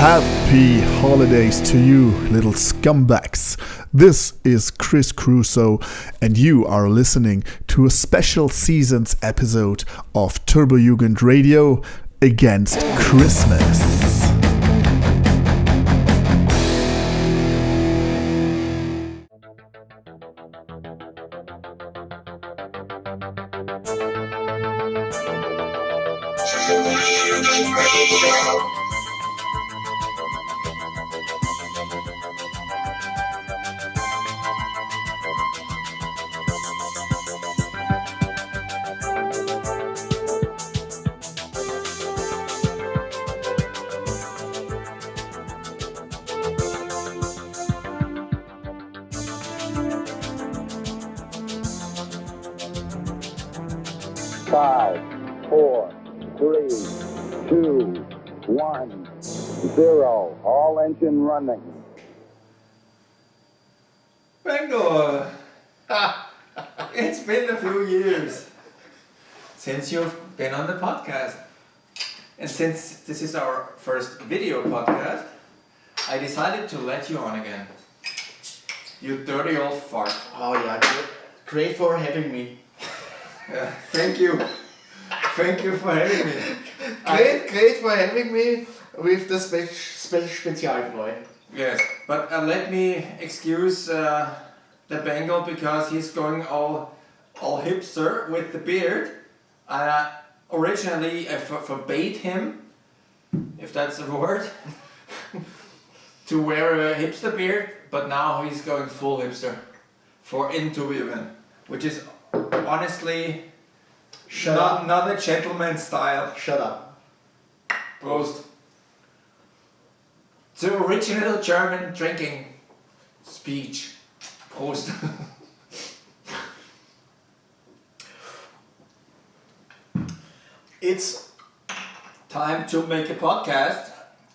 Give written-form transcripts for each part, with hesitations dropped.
Happy holidays to you, little scumbags. This is Chris Crusoe, and you are listening to a special season's episode of Turbojugend Radio against Christmas. Five, four, three, two, 1, 0. All engine running. Engel! It's been a few years since you've been on the podcast. And since this is our first video podcast, I decided to let you on again. You dirty old fart. Oh yeah, great for having me. Thank you. Thank you for having me. Great for having me with the special boy. Yes, but let me excuse the Bengal because he's going all hipster with the beard. Originally, I forbade him, if that's a word, to wear a hipster beard, but now he's going full hipster for Turbojugend, which is honestly not a gentleman style. Shut up. Prost. The original German drinking speech. Prost. It's Time to make a podcast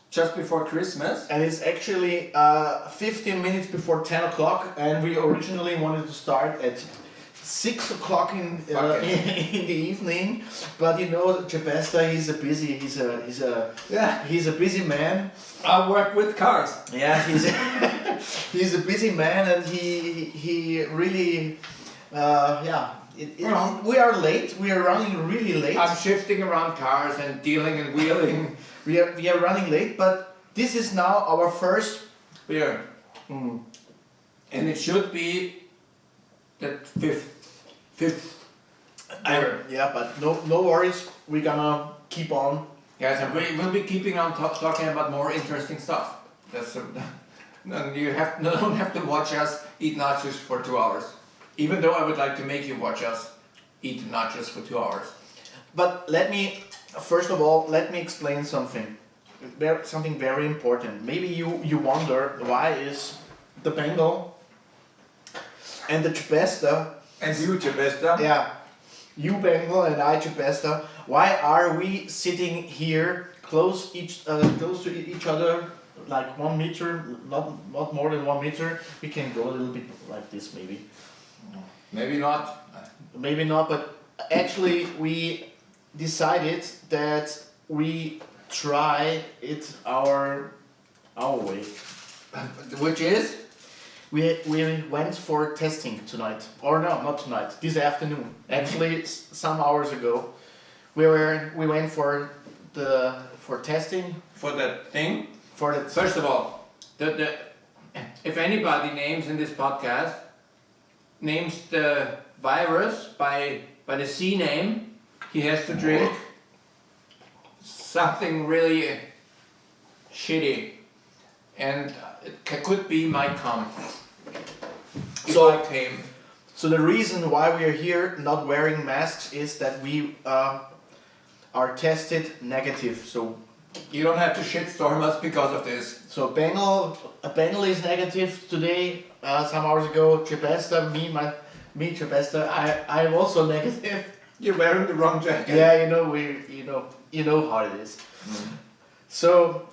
just before Christmas. and it's actually 15 minutes before 10 o'clock, and we originally wanted to start at 6 o'clock in the evening, but you know, Tschebesta, he's a busy man. I work with cars. Yeah, he's a busy man, and he really we are late. We are running really late. I'm shifting around cars and dealing and wheeling. We are running late, but this is now our first beer. And it should be the fifth beer. Yeah, but no worries. We're gonna keep on. Yes, and we'll be keeping on talking about more interesting stuff. That's you don't have to watch us eat nachos for 2 hours. Even though I would like to make you watch us eat nachos for 2 hours. But first of all, let me explain something. Something very important. Maybe you wonder why is the Bengal and the Tschebesta. And you, Tschebesta? Yeah, you Bengal and I Tschebesta. Why are we sitting here close to each other, like 1 meter, not more than 1 meter? We can go a little bit like this, maybe. Maybe not. Maybe not, but actually we decided that we try it our way. Which is? We went for testing tonight, or no, not tonight. This afternoon, actually, some hours ago, we went for testing. For that thing? For the First of all, if anybody names in this podcast names the virus by the C name, he has to drink something really shitty, and it could be my cum. So the reason why we are here not wearing masks is that we are tested negative. So you don't have to shitstorm us because of this. So Bengal is negative today. Some hours ago, Tschebesta, me Tschebesta, I'm also negative. You're wearing the wrong jacket. Yeah, you know how it is. So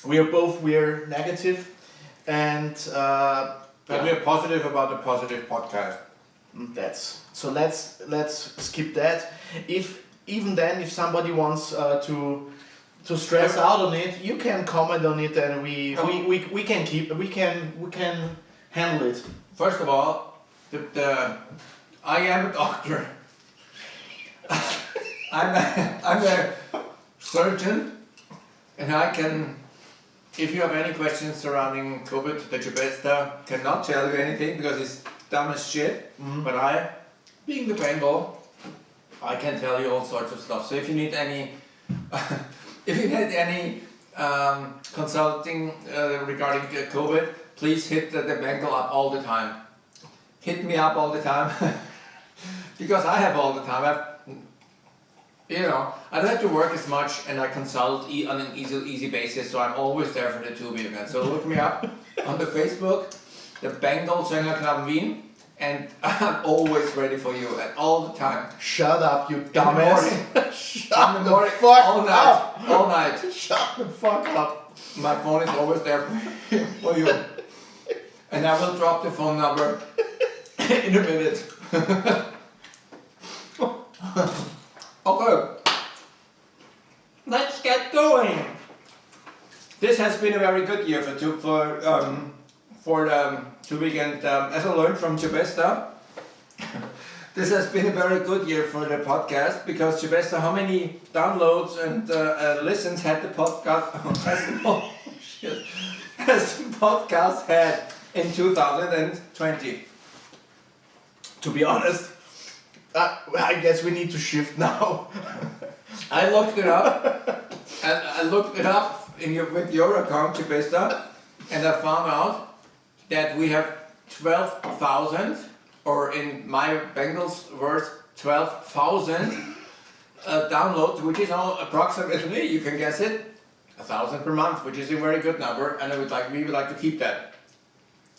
we're negative, and but we're positive about the positive podcast. Let's skip that. If somebody wants to to stress out on it, you can comment on it, and we can handle it. First of all, I am a doctor. I'm a surgeon, and I can. If you have any questions surrounding COVID, the Tschebesta cannot tell you anything because it's dumb as shit. But I, being the Bengal, I can tell you all sorts of stuff. So if you need any, consulting regarding COVID, please hit the Bengal up all the time. Hit me up all the time because I have all the time. I don't have to work as much, and I consult on an easy basis, so I'm always there for the Turbojugend. So look me up on the Facebook, the Bengal Sängerknaben Wien, and I'm always ready for you at all the time. Shut up, you dumbass! Shut the fuck up! All night. Shut the fuck up! My phone is always there for you, and I will drop the phone number in a minute. Okay, let's get going. This has been a very good year for the Turbojugend. As I learned from Tschebesta, this has been a very good year for the podcast because Tschebesta, how many downloads and listens had the podcast? Has the podcast had in 2020? To be honest, I guess we need to shift now. I looked it up, and I looked it up with your account, Tschebesta, and I found out that we have 12,000, or in my Bengals words, 12,000 downloads, which is approximately, you can guess it, 1,000 per month, which is a very good number, and we would like to keep that.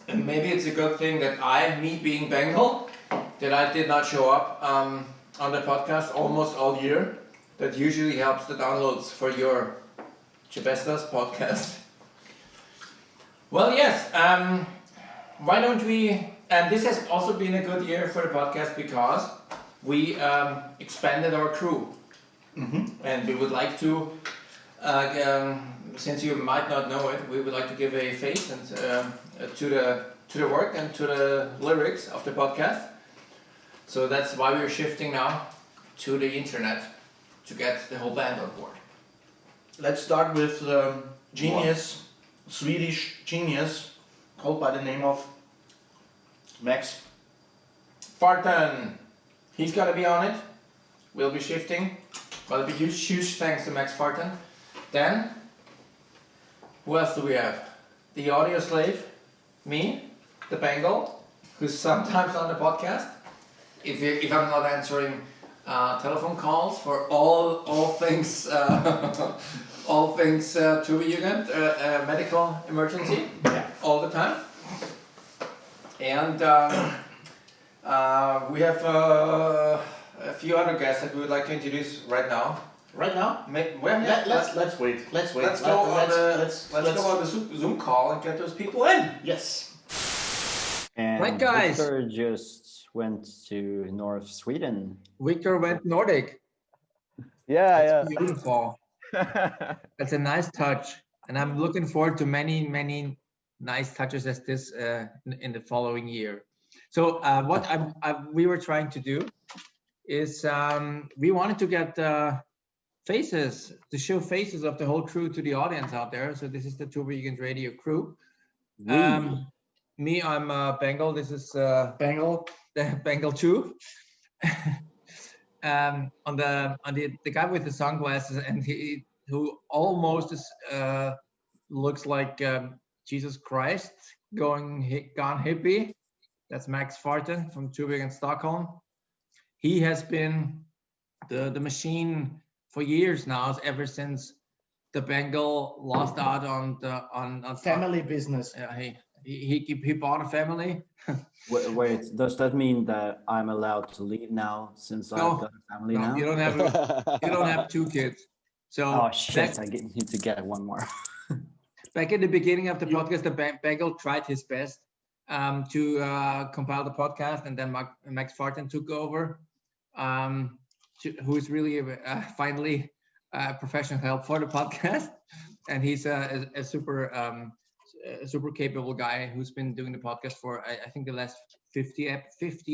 And maybe it's a good thing that me being Bengal, that I did not show up on the podcast almost all year. That usually helps the downloads for your Tschebesta's podcast. Well, yes, why don't we, and this has also been a good year for the podcast because we expanded our crew. And we would like to, since you might not know it, we would like to give a face and to the work and to the lyrics of the podcast. So that's why we're shifting now to the internet to get the whole band on board. Let's start with Swedish genius, called by the name of Max Farten. He's gonna be on it. We'll be shifting. Well, it'll be huge thanks to Max Farten. Then, who else do we have? The audio slave, me, the Bengal, who's sometimes on the podcast. If I'm not answering telephone calls for all things Turbojugend, medical emergency, all the time. And we have a few other guests that we would like to introduce right now. Right now? Let's wait. Let's go on the Zoom call and get those people in. Yes. And right, guys. Victor just went to North Sweden. Victor went Nordic. That's beautiful. That's a nice touch, and I'm looking forward to many nice touches as this in the following year. So what we were trying to do is we wanted to get faces, to show faces of the whole crew to the audience out there. So this is the Turbojugend radio crew. Me, I'm Bengal. This is Bengal, the Bengal 2. On the guy with the sunglasses, and who almost is, looks like Jesus Christ gone hippie. That's Max Farten from Turbojugend Stockholm. He has been the machine for years now, ever since the Bengal lost out on family business. He bought a family. Wait, does that mean that I'm allowed to leave now since I've got a family now? You don't have 2 kids. So oh shit! I need to get one more. Back in the beginning of the podcast, the Bengal tried his best to compile the podcast, and then Max Farten took over, who is really finally professional help for the podcast, and he's a super capable guy who's been doing the podcast for I think the last 50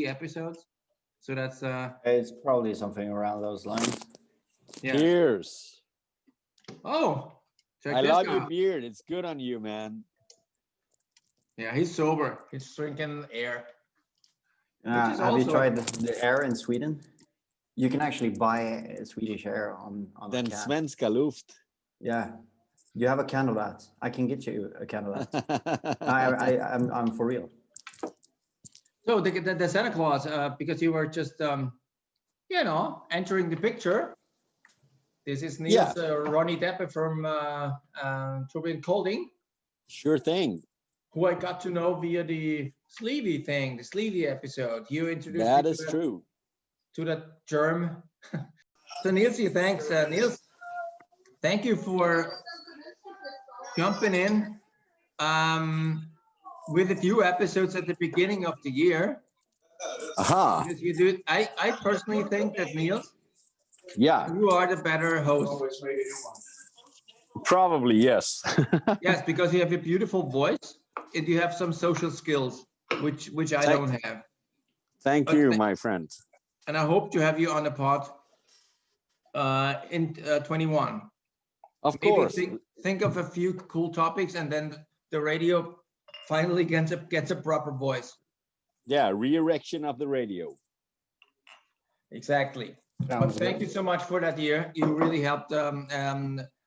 episodes. So that's It's probably something around those lines. yeah. Cheers. Oh, check I this love guy your out. beard. It's good on you, man. Yeah, he's sober. He's drinking air. Which is Have you also- tried the air in Sweden? You can actually buy Swedish air on Den a can. svenska luft. Yeah. You have a can of that. I can get you a can of that. I'm for real. So the Santa Claus, because you were just entering the picture. This is Niels Ronnie Deppe from Turbojugend Colding, Sure thing. who I got to know via the Sleevy episode. You introduced That me is true. to that germ. So Niels, thanks. Niels, thank you for jumping in with a few episodes at the beginning of the year. Aha. Because you do it. I personally think that Niels, Yeah, you are the better host. probably yes. Yes, because you have a beautiful voice and you have some social skills, which I don't have. Thank But you, my friend. And I hope to have you on the pod in 21. Of Maybe course. think of a few cool topics, and then the radio finally gets a proper voice. Yeah, re-erection of the radio. Exactly. But thank you so much for that year. You really helped.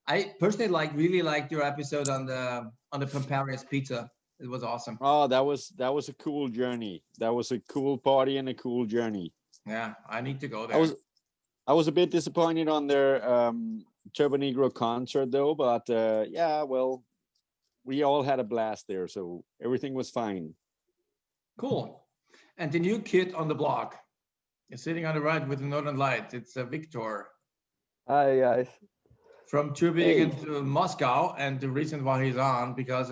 I personally really liked your episode on the Pamparius pizza. It was awesome. Oh, that was a cool journey. That was a cool party and a cool journey. Yeah, I need to go there. I was a bit disappointed on their Turbo Negro concert though, but yeah, well, we all had a blast there, so everything was fine. Cool. And the new kid on the block is sitting on the right with the Northern Lights. It's Victor Hi guys. from Turbojugend to Moscow, and the reason why he's on because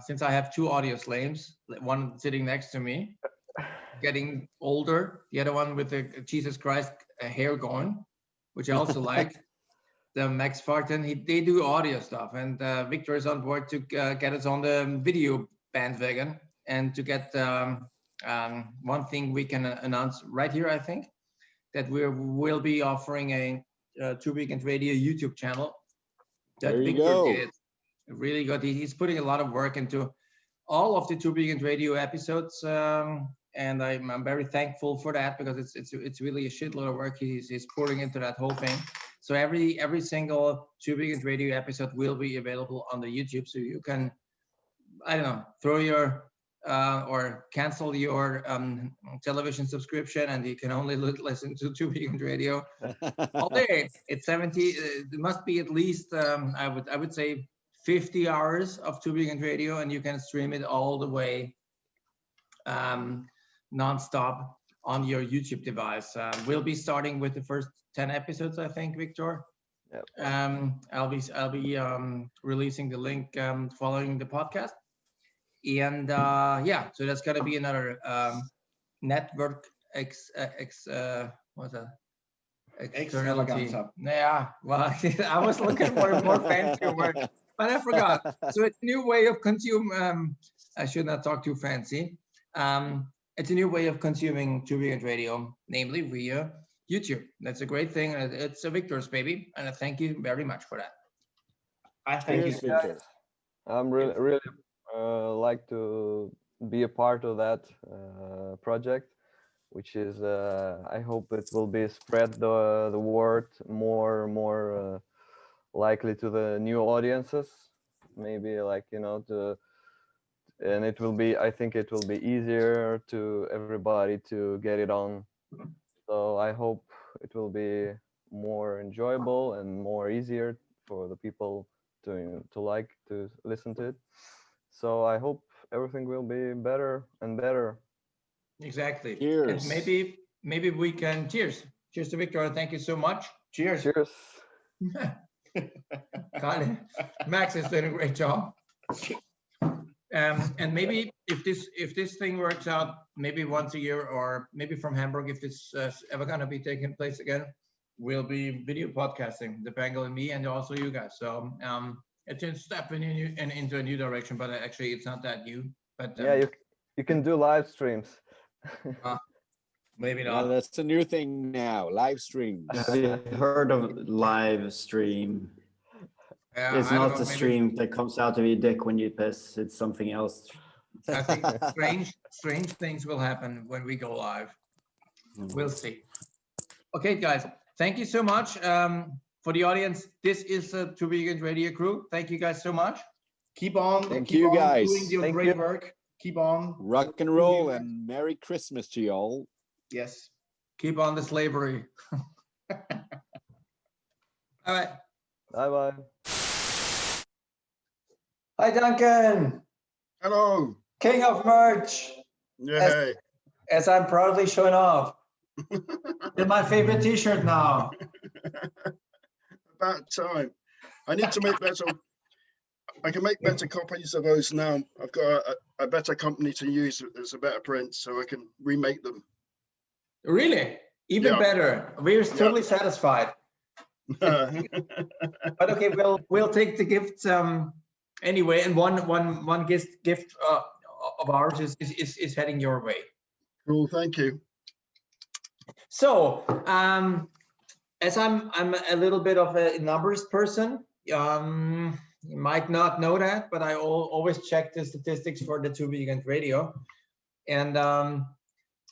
since I have two audio slaves, one sitting next to me, getting older, the other one with the Jesus Christ hair going, which I also like. The Max Farton, they do audio stuff, and Victor is on board to get us on the video bandwagon and to get one thing we can announce right here, I think, that will be offering a Turbojugend Radio YouTube channel. That There you Victor go. did really good. He's putting a lot of work into all of the Turbojugend Radio episodes, and I'm very thankful for that because it's really a shitload of work he's pouring into that whole thing. So every single Turbojugend Radio episode will be available on the YouTube, so you can, I don't know, throw your or cancel your television subscription, and you can only listen to Turbojugend Radio all day. It's 70. It must be at least I would say 50 hours of Turbojugend Radio, and you can stream it all the way nonstop on your YouTube device. We'll be starting with the first 10 episodes, I think, Victor. Yep. I'll be releasing the link following the podcast, and yeah, so that's gonna be another network what's that? Externality. Yeah, well, I was looking for a more fancy word, but I forgot. So it's a new way of consuming. I should not talk too fancy. It's a new way of consuming Turbojugend Radio, namely via YouTube. That's a great thing. It's a Victor's baby, and I thank you very much for that. I thank Cheers, you. Victor. I'm really like to be a part of that project, which is I hope it will be spread the word more likely to the new audiences. Maybe like and it will be, I think it will be easier to everybody to get it on. So I hope it will be more enjoyable and more easier for the people to like to listen to it. So I hope everything will be better and better. Exactly. Cheers. And maybe we can cheers. Cheers to Victor. Thank you so much. Cheers. Cheers. God, Max is doing a great job. And maybe if this thing works out, maybe once a year, or maybe from Hamburg, if it's ever gonna be taking place again, we'll be video podcasting, the Bengal and me, and also you guys. So it's a step into a new direction, but actually it's not that new. But Yeah, you can do live streams. maybe Yeah, not. that's a new thing now. Live streams. Have you heard of live stream? It's I don't not know, the maybe- stream that comes out of your dick when you piss. It's something else. I think strange things will happen when we go live. We'll see. Okay, guys, thank you so much for the audience. This is the Turbojugend Radio Crew. Thank you guys so much. Keep on. Thank keep you, on guys. doing your Thank great you. work. Keep on. Rock and roll and Merry Christmas to y'all. Yes. Keep on the slavery. All right. Bye bye. Hi, Duncan, Hello. king of merch, Yeah. as I'm proudly showing off. With my favorite T-shirt now. About time. I need to make better. I can make better copies of those now. I've got a better company to use. There's a better print, so I can remake them. Really? Even Yeah. better. We're totally satisfied. But okay, we'll take the gifts anyway, and one gift of ours is heading your way. Cool. Thank you. So, as I'm a little bit of a numbers person, you might not know that, but I always check the statistics for the Turbojugend Radio, and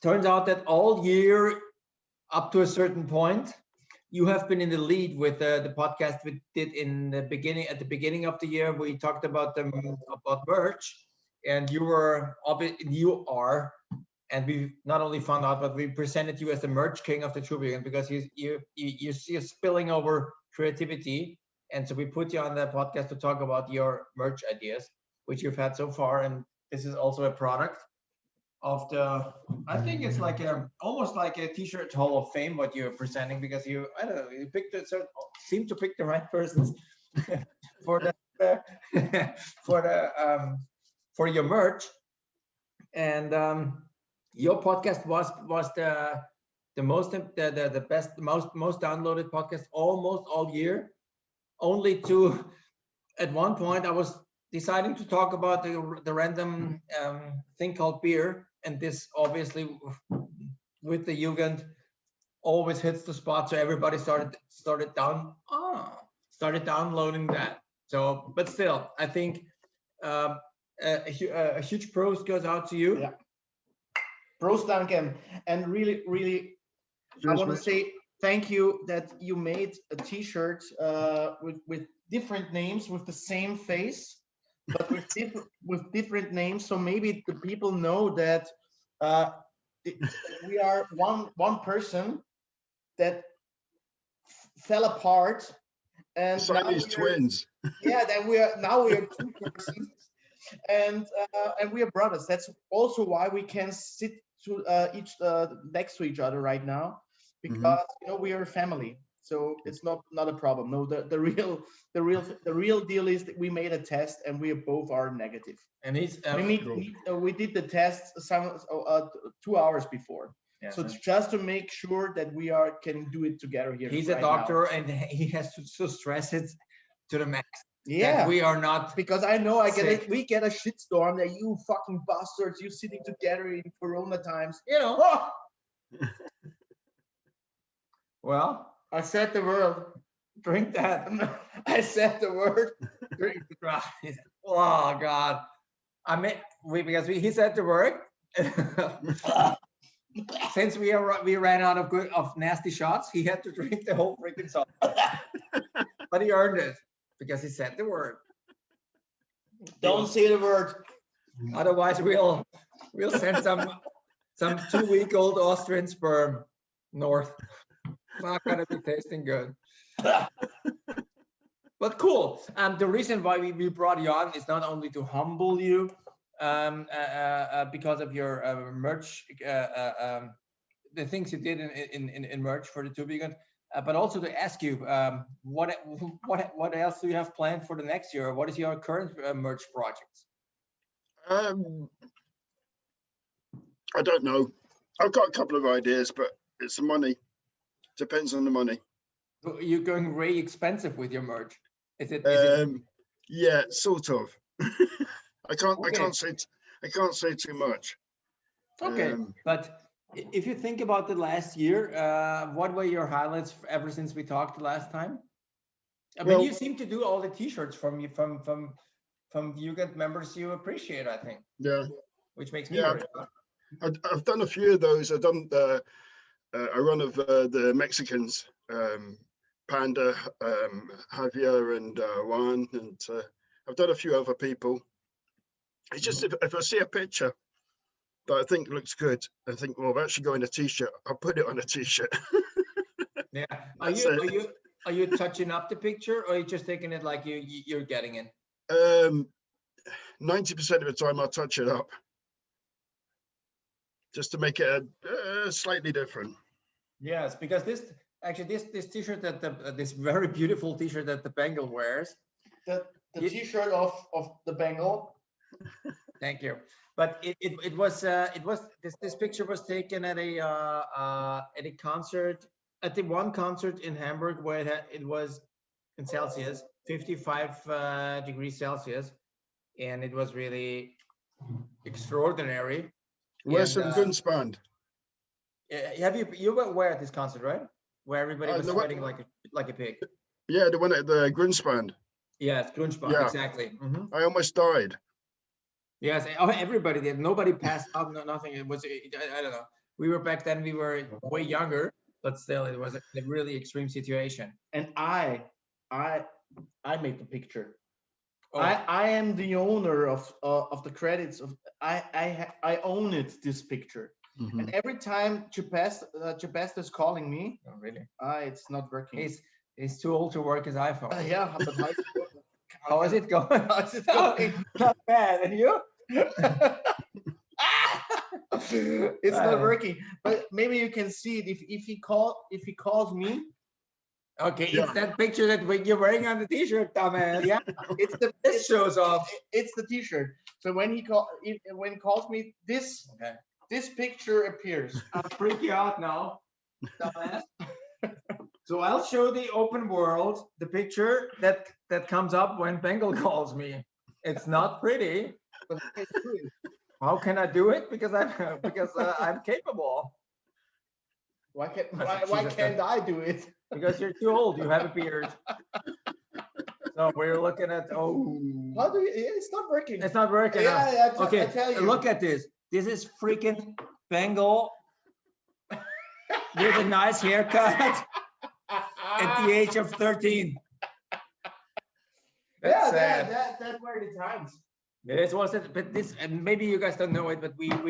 turns out that all year up to a certain point, you have been in the lead with the podcast we did in the beginning. At the beginning of the year, we talked about merch, and you are, and we not only found out, but we presented you as the merch king of the Turbojugend because you see a spilling over creativity, and so we put you on the podcast to talk about your merch ideas, which you've had so far, and this is also a product of the. I think it's like almost like a T-shirt Hall of Fame what you're presenting, because you, I don't know, you picked it, so seem to pick the right persons for the for your merch, and your podcast was the best, most downloaded podcast almost all year. Only to, at one point, I was deciding to talk about the random thing called beer, and this obviously with the Jugend always hits the spot, so everybody started downloading that. So, but still, I think a huge pros goes out to you. Yeah. Pros, Duncan, and really, I want to say thank you that you made a T-shirt with different names with the same face, but with different names. So maybe the people know that we are one person that fell apart, and Siamese twins. Yeah, that we are two persons, and we are brothers. That's also why we can sit to next to each other right now, because we are a family. So it's not a problem. No, the real deal is that we made a test and we both are negative. And he's we did the test 2 hours before. Yeah. So it's just to make sure that we can do it together here. He's right a doctor now. and he has to stress it to the max. Yeah, that we are not, because I know sick. we get a shitstorm that you fucking bastards, you sitting together in Corona times. you know. Oh! Well, I said the word. drink that. I said the word. Drink. Oh God! I mean, he said the word. Since we ran out of nasty shots, he had to drink the whole freaking salt. But he earned it because he said the word. Don't say the word. Otherwise, we'll send some 2-week-old Austrian sperm north. Not gonna be tasting good. But cool. The reason why we brought you on is not only to humble you, because of your merch, the things you did in merch for the Turbojugend, but also to ask you what else do you have planned for the next year? What is your current merch projects? I don't know. I've got a couple of ideas, but it's the money. Depends on the money. You're going very expensive with your merch. Is it? Yeah, sort of. I Okay. can't say too much. Okay, but if you think about the last year, what were your highlights ever since we talked the last time? I mean, Well- you seem to do all the T-shirts from Jugend members you appreciate, I think. Yeah, Which makes me Yeah. very proud. I've done a few of those. I've done a run of the Mexicans, Panda, Javier, and Juan, and I've done a few other people. It's just if I see a picture that I think looks good, I think, well, that should go in a T-shirt. I'll put it on a T-shirt. Yeah. That's Are you touching up the picture, or are you just taking it like you're getting it? 90% of the time I'll touch it up just to make it slightly different. Yes, because this T-shirt that this very beautiful T-shirt that the Bengal wears. The T-shirt of the Bengal. Thank you. But it was this picture was taken at a concert, at the one concert in Hamburg where it was in Celsius, 55 degrees Celsius, and it was really extraordinary. Where's some Gunspand? You were where at this concert, right? Where everybody was sweating like a pig. Yeah, the one at the Grunspan. Yes, Grunspand, Yeah. exactly. Mhm. I almost died. Yes, everybody did. Nobody passed out. Nothing. It was. I don't know. We were back then. We were way younger, but still, it was a really extreme situation. And I made the picture. Oh. I am the owner of the credits of. I own it. This picture. Mhm. And every time Tschebesta is calling me, Oh, really? it's not working. He's too old to work his iPhone. Yeah, but How is it going? how is it going? Not bad. And you? It's not working. But maybe you can see it if he calls me. Okay, Yeah. it's that picture that you're wearing on the T-shirt, dumbass. Yeah, it's the This shows off. It's the T-shirt. So when he calls me, this picture appears. I'll freak you out now, dumbass. So I'll show the open world the picture that comes up when Bengal calls me. It's not pretty, but it's true. How can I do it? Because I'm capable. Why can't I do it? Because you're too old. You have a beard. So we're looking at How do you? It's not working. It's not working. Yeah, I Okay, tell you. look at this. This is freaking Bengal with a nice haircut at the age of 13. That's sad. That were the times. This was it, but this, and maybe you guys don't know it, but we've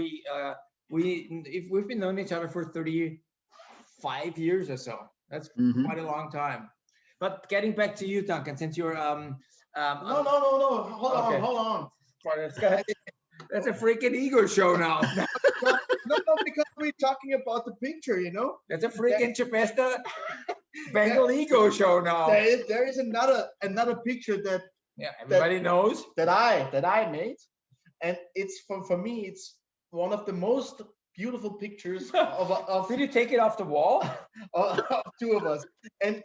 been knowing each other for 35 years or so. That's Mhm. quite a long time. But getting back to you, Duncan, since you're No. Hold Okay. on. That's a freaking ego show now. No, because we're talking about the picture, you know. That's a freaking Tschebesta Bengal ego show now. There is another picture that Everybody knows. that I made, and it's for me. It's one of the most beautiful pictures of Did you take it off the wall? of two of us. And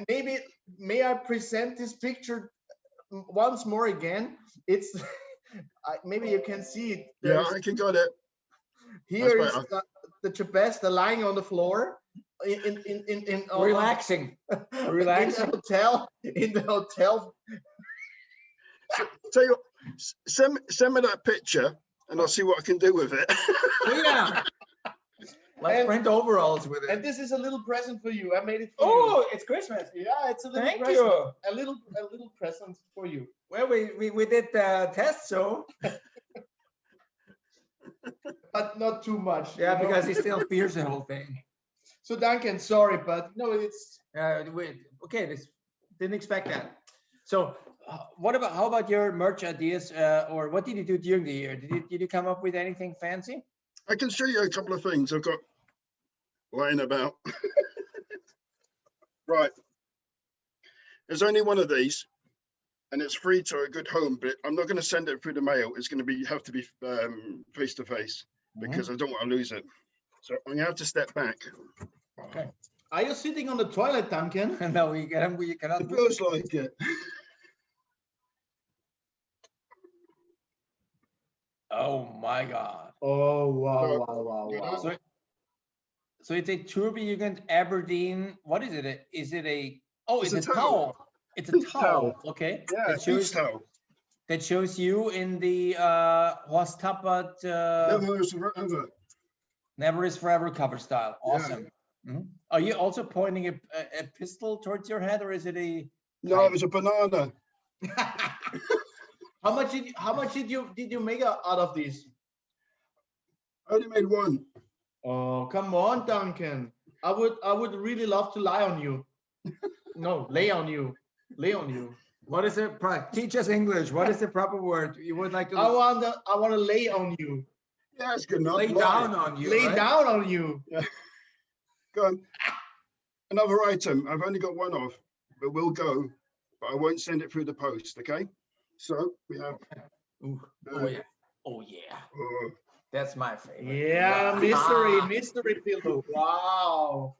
maybe may I present this picture once more again? It's maybe you can see it. Yeah, I can got it. Here is That's the Tschebesta lying on the floor in Relaxing. Relaxing. in the hotel. Tell you what, send me that picture and I'll see what I can do with it. Yeah. Let's And- print overalls with And it. this is a little present for you. I made it for you. Oh, it's Christmas. Yeah, it's a little Thank present. you. A little present for you. Well, we did the test, so But not too much. yeah, you know? because he still fears the whole thing. So Duncan, sorry, but no, it's Okay, this didn't expect that. So, how about your merch ideas, or what did you do during the year? Did you come up with anything fancy? I can show you a couple of things I've got lying about. Right. There's only one of these, and it's free to a good home, but I'm not going to send it through the mail. It's going to have to be face to face because I don't want to lose it. So I'm going to have to step back. Okay. Are you sitting on the toilet, Duncan? No, you cannot It move. feels like it. Oh my God. Oh, wow, No, wow, wow, you wow. know, So it's a Turbojugend Aberdeen. What is it? Is it a? Oh, It's it's a a towel. towel. It's a Beach towel. towel. Okay. yeah, That beach shows towel. that shows you in the Horst Tappert Never is forever. Never is Forever cover style. Yeah. Awesome. Mhm. Are you also pointing a pistol towards your head, or is it a? No, it was a banana. How much did you make out of these? I only made one. Oh, come on, Duncan. I would really love to lie on you. No, lay on you. Lay on you. What is it? Teach us English. What is the proper word? You would like to I want to lay on you. Yeah, it's good enough. lay down on you. Lay right? down on you. Go on. Another item. I've only got one of, but we'll go. But I won't send it through the post. Okay. So we have. Ooh, oh yeah. Oh yeah. Oh, That's my favorite. Yeah, Wow. mystery pillow. Wow.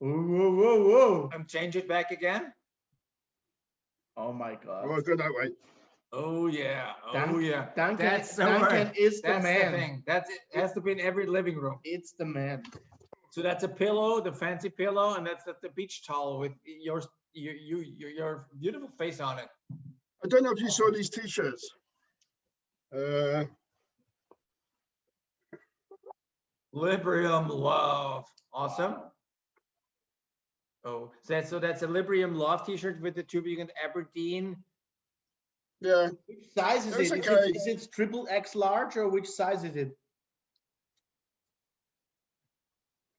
Whoa, whoa, whoa, whoa. Change it back again. Oh my God. I'll go that way. Oh yeah. Oh Duncan- yeah. Duncan, That's the Duncan word. is the That's man. the thing. That's it. Has to be in every living room. It's the man. So that's a pillow, the fancy pillow, and that's the beach towel with your beautiful face on it. I don't know if you saw these t-shirts. Librium love. Awesome. Oh, so that's a Librium love t-shirt with the Turbojugend Aberdeen. Yeah. Which size is That's it? okay. Is it triple X large or which size is it?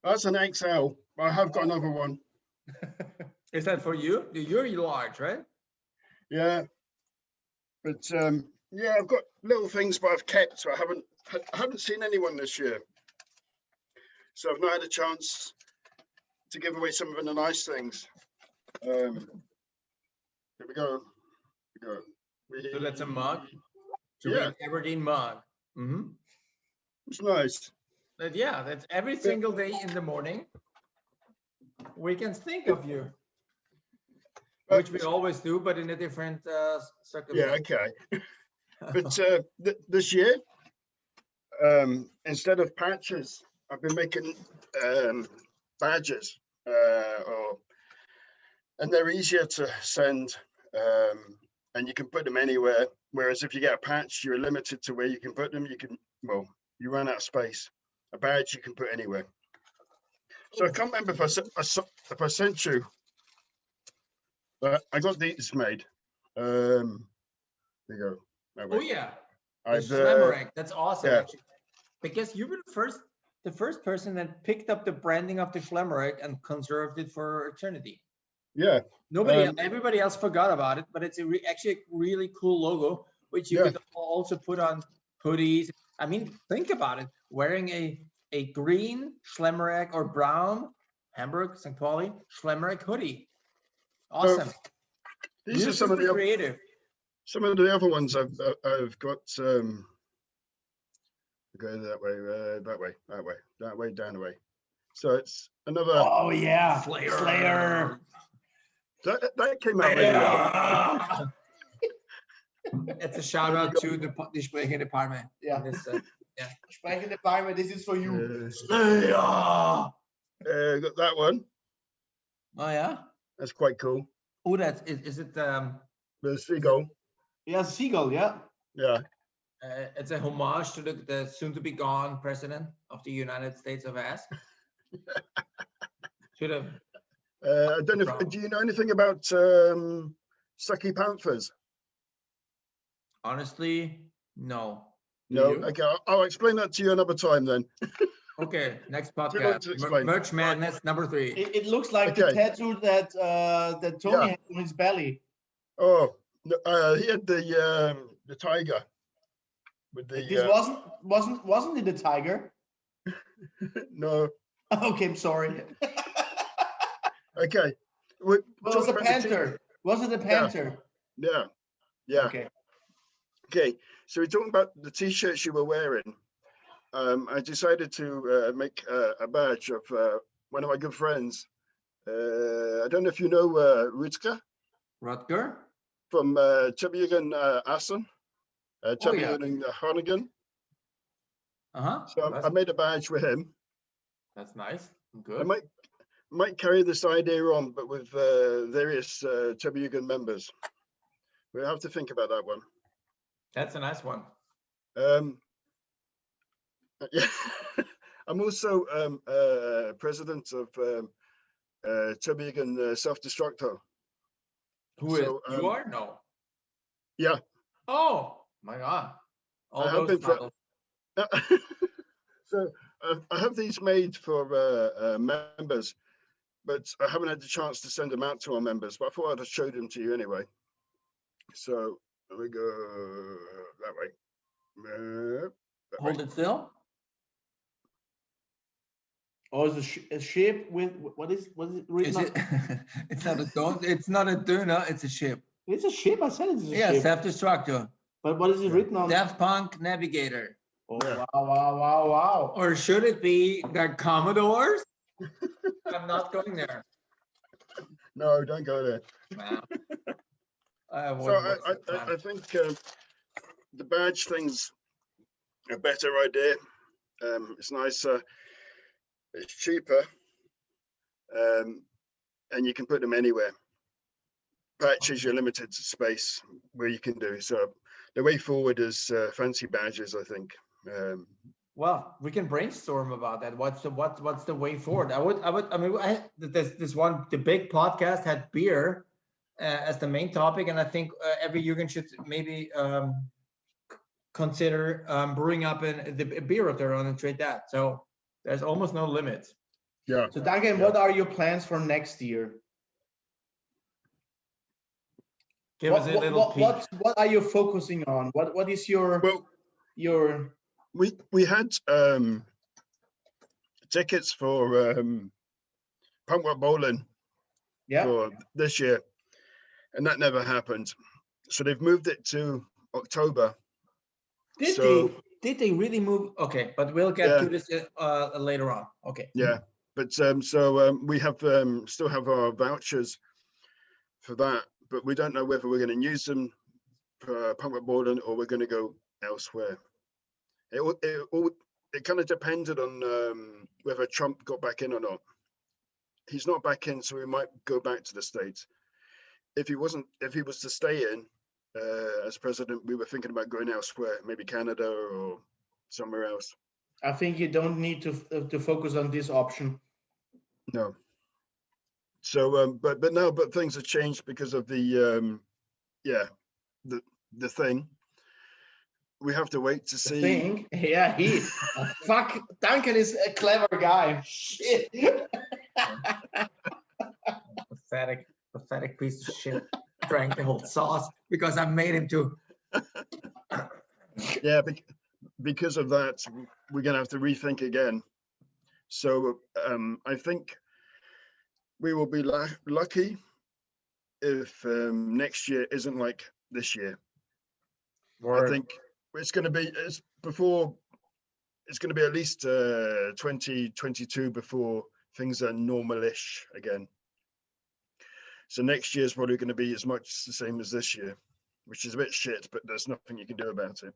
That's an XL. I have got another one. Is that for you? You're large, right? Yeah. But yeah, I've got little things, but I've kept. So I haven't seen anyone this year. So I've not had a chance to give away some of the nice things. Here we go. So that's a mug. Yeah. Aberdeen mug. Mm-hmm. It's nice. Yeah, that's every single day in the morning. We can think of you, which we always do, but in a different circumstance. Yeah, okay. But this year, instead of patches, I've been making badges, and they're easier to send, and you can put them anywhere. Whereas if you get a patch, you're limited to where you can put them. You run out of space. A badge you can put anywhere. So I can't remember if I sent you, but I got these made. There you go. That way. Oh yeah, I've, Schlemmerich. That's awesome, yeah. actually, because you were the first person that picked up the branding of the Schlemmerich and conserved it for eternity. Yeah. Everybody else forgot about it, but it's actually a really cool logo, which you could also put on hoodies. I mean, think about it. Wearing a green Schlemmerich or brown Hamburg, St. Pauli Schlemmerich hoodie. Awesome. These are some of the creative. Some of the other ones I've got. Go that way, down the way. So it's another. Oh yeah, Slayer. That came out really well. It's a shout out to the Sprechende Palme. Yeah. Sprechende Palme, this is for you. Slayer. Got that one. Oh yeah. That's quite cool. Oh, is it The seagull. Yeah, seagull. Yeah. Yeah. It's a homage to the soon to be gone president of the United States of Ass. Should have. I don't know. Do you know anything about sucky panthers? Honestly, no. No. Okay, I'll explain that to you another time then. Okay, next Too long to podcast. explain. Merch Madness number 3. It looks like the tattoo that Tony had on his belly. Oh, no, he had the tiger. With the. This wasn't it the tiger? No. Okay, I'm sorry. Okay. Was it a panther? Was it a panther? Yeah. Okay. So we're talking about the t-shirts you were wearing. I decided to make a badge of one of my good friends. I don't know if you know Rutger Rutger? from Turbojugend Assen, Turbojugend Groningen. So I made a badge with him. That's nice. I Good. might carry this idea on, but with various Turbojugend members. We'll have to think about that one. That's a nice one. Yeah. I'm also president of Turbojugend Self-Destructor. Who is? You are? No. Yeah. Oh my God. All I have those been titles. So I have these made for members, but I haven't had the chance to send them out to our members. But I thought I'd have showed them to you anyway. So let me go that way. Hold it still. Oh, is a ship with what is it written? Is it? It's not a don't. It's not a doona. It's a ship. It's a ship. I said it's a Yeah, ship. self-destructor. But what is it written on? Daft Punk Navigator. Oh, wow. Or should it be the Commodores? I'm not going there. No, don't go there. Wow. So I think the badge thing's a better idea. It's nicer, it's cheaper, and you can put them anywhere. Patches, you're limited to space where you can do. So the way forward is fancy badges, I think. Well, we can brainstorm about that. What's the way forward? I mean, the big podcast had beer as the main topic, and I think every Jugend should maybe consider brewing up a beer of their own and trade that. So there's almost no limit. Yeah. So Duncan, what are your plans for next year? Give us a little peek. What are you focusing on? What is your We had tickets for punk rock bowling for this year, and that never happened. So they've moved it to October. Did they really move? Okay, but we'll get to this later on. Okay. Yeah, but we have still have our vouchers for that, but we don't know whether we're going to use them for punk rock bowling or we're going to go elsewhere. It kind of depended on whether Trump got back in or not. He's not back in, so we might go back to the States. If he was to stay in as president, we were thinking about going elsewhere, maybe Canada or somewhere else. I think you don't need to focus on this option. No. So, but things have changed because of the thing. We have to wait to see. Thing? Yeah, fuck. Duncan is a clever guy. Shit. Pathetic piece of shit. Drank the whole sauce because I made him to. Yeah, because of that, we're gonna have to rethink again. So I think we will be lucky if next year isn't like this year. I think it's going to be at least 2022 before things are normal-ish again. So next year is probably going to be as much the same as this year, which is a bit shit, but there's nothing you can do about it.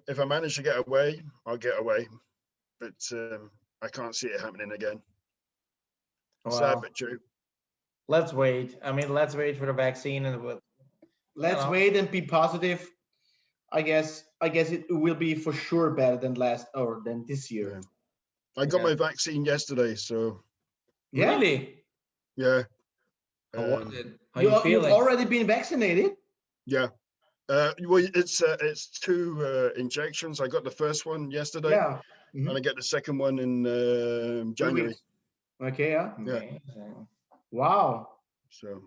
If I manage to get away, I'll get away, but I can't see it happening again. Well, sad but true. Let's wait. I mean, let's wait for the vaccine and let's wait and be positive. I guess it will be for sure better than this year. Yeah. I got my vaccine yesterday, so. Really? Yeah. How was it? How you feeling? You've already been vaccinated? Yeah. Well, it's 2 injections. I got the first one yesterday. Yeah. And I get the second one in January. Okay. Yeah. Amazing. Wow. So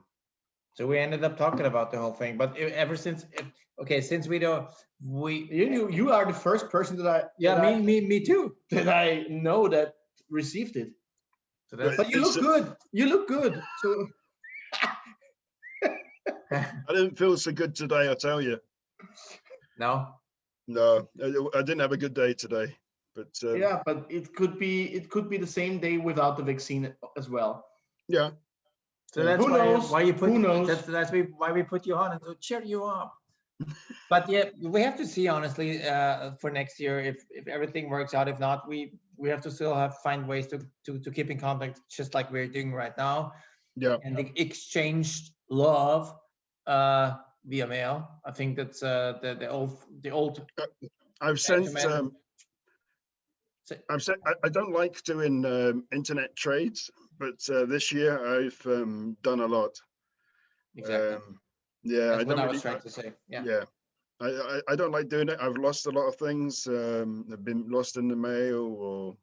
we ended up talking about the whole thing, but since you are the first person me too, that I know that received it. So but you look good. You look good. So I didn't feel so good today, I tell you. No, I didn't have a good day today, But yeah, but it could be the same day without the vaccine as well. yeah, So that's Who knows? why you put Who knows? that's why we put you on and to cheer you up. But yeah, we have to see honestly for next year if everything works out. If not, we have to still find ways to keep in contact, just like we're doing right now. yeah. And exchange love via mail. I think that's the old. I've sent. gentleman- I don't like doing internet trades, but this year I've done a lot. Exactly. Yeah, That's I what don't I really. was trying to say. Yeah. Yeah, I don't like doing it. I've lost a lot of things. They've been lost in the mail or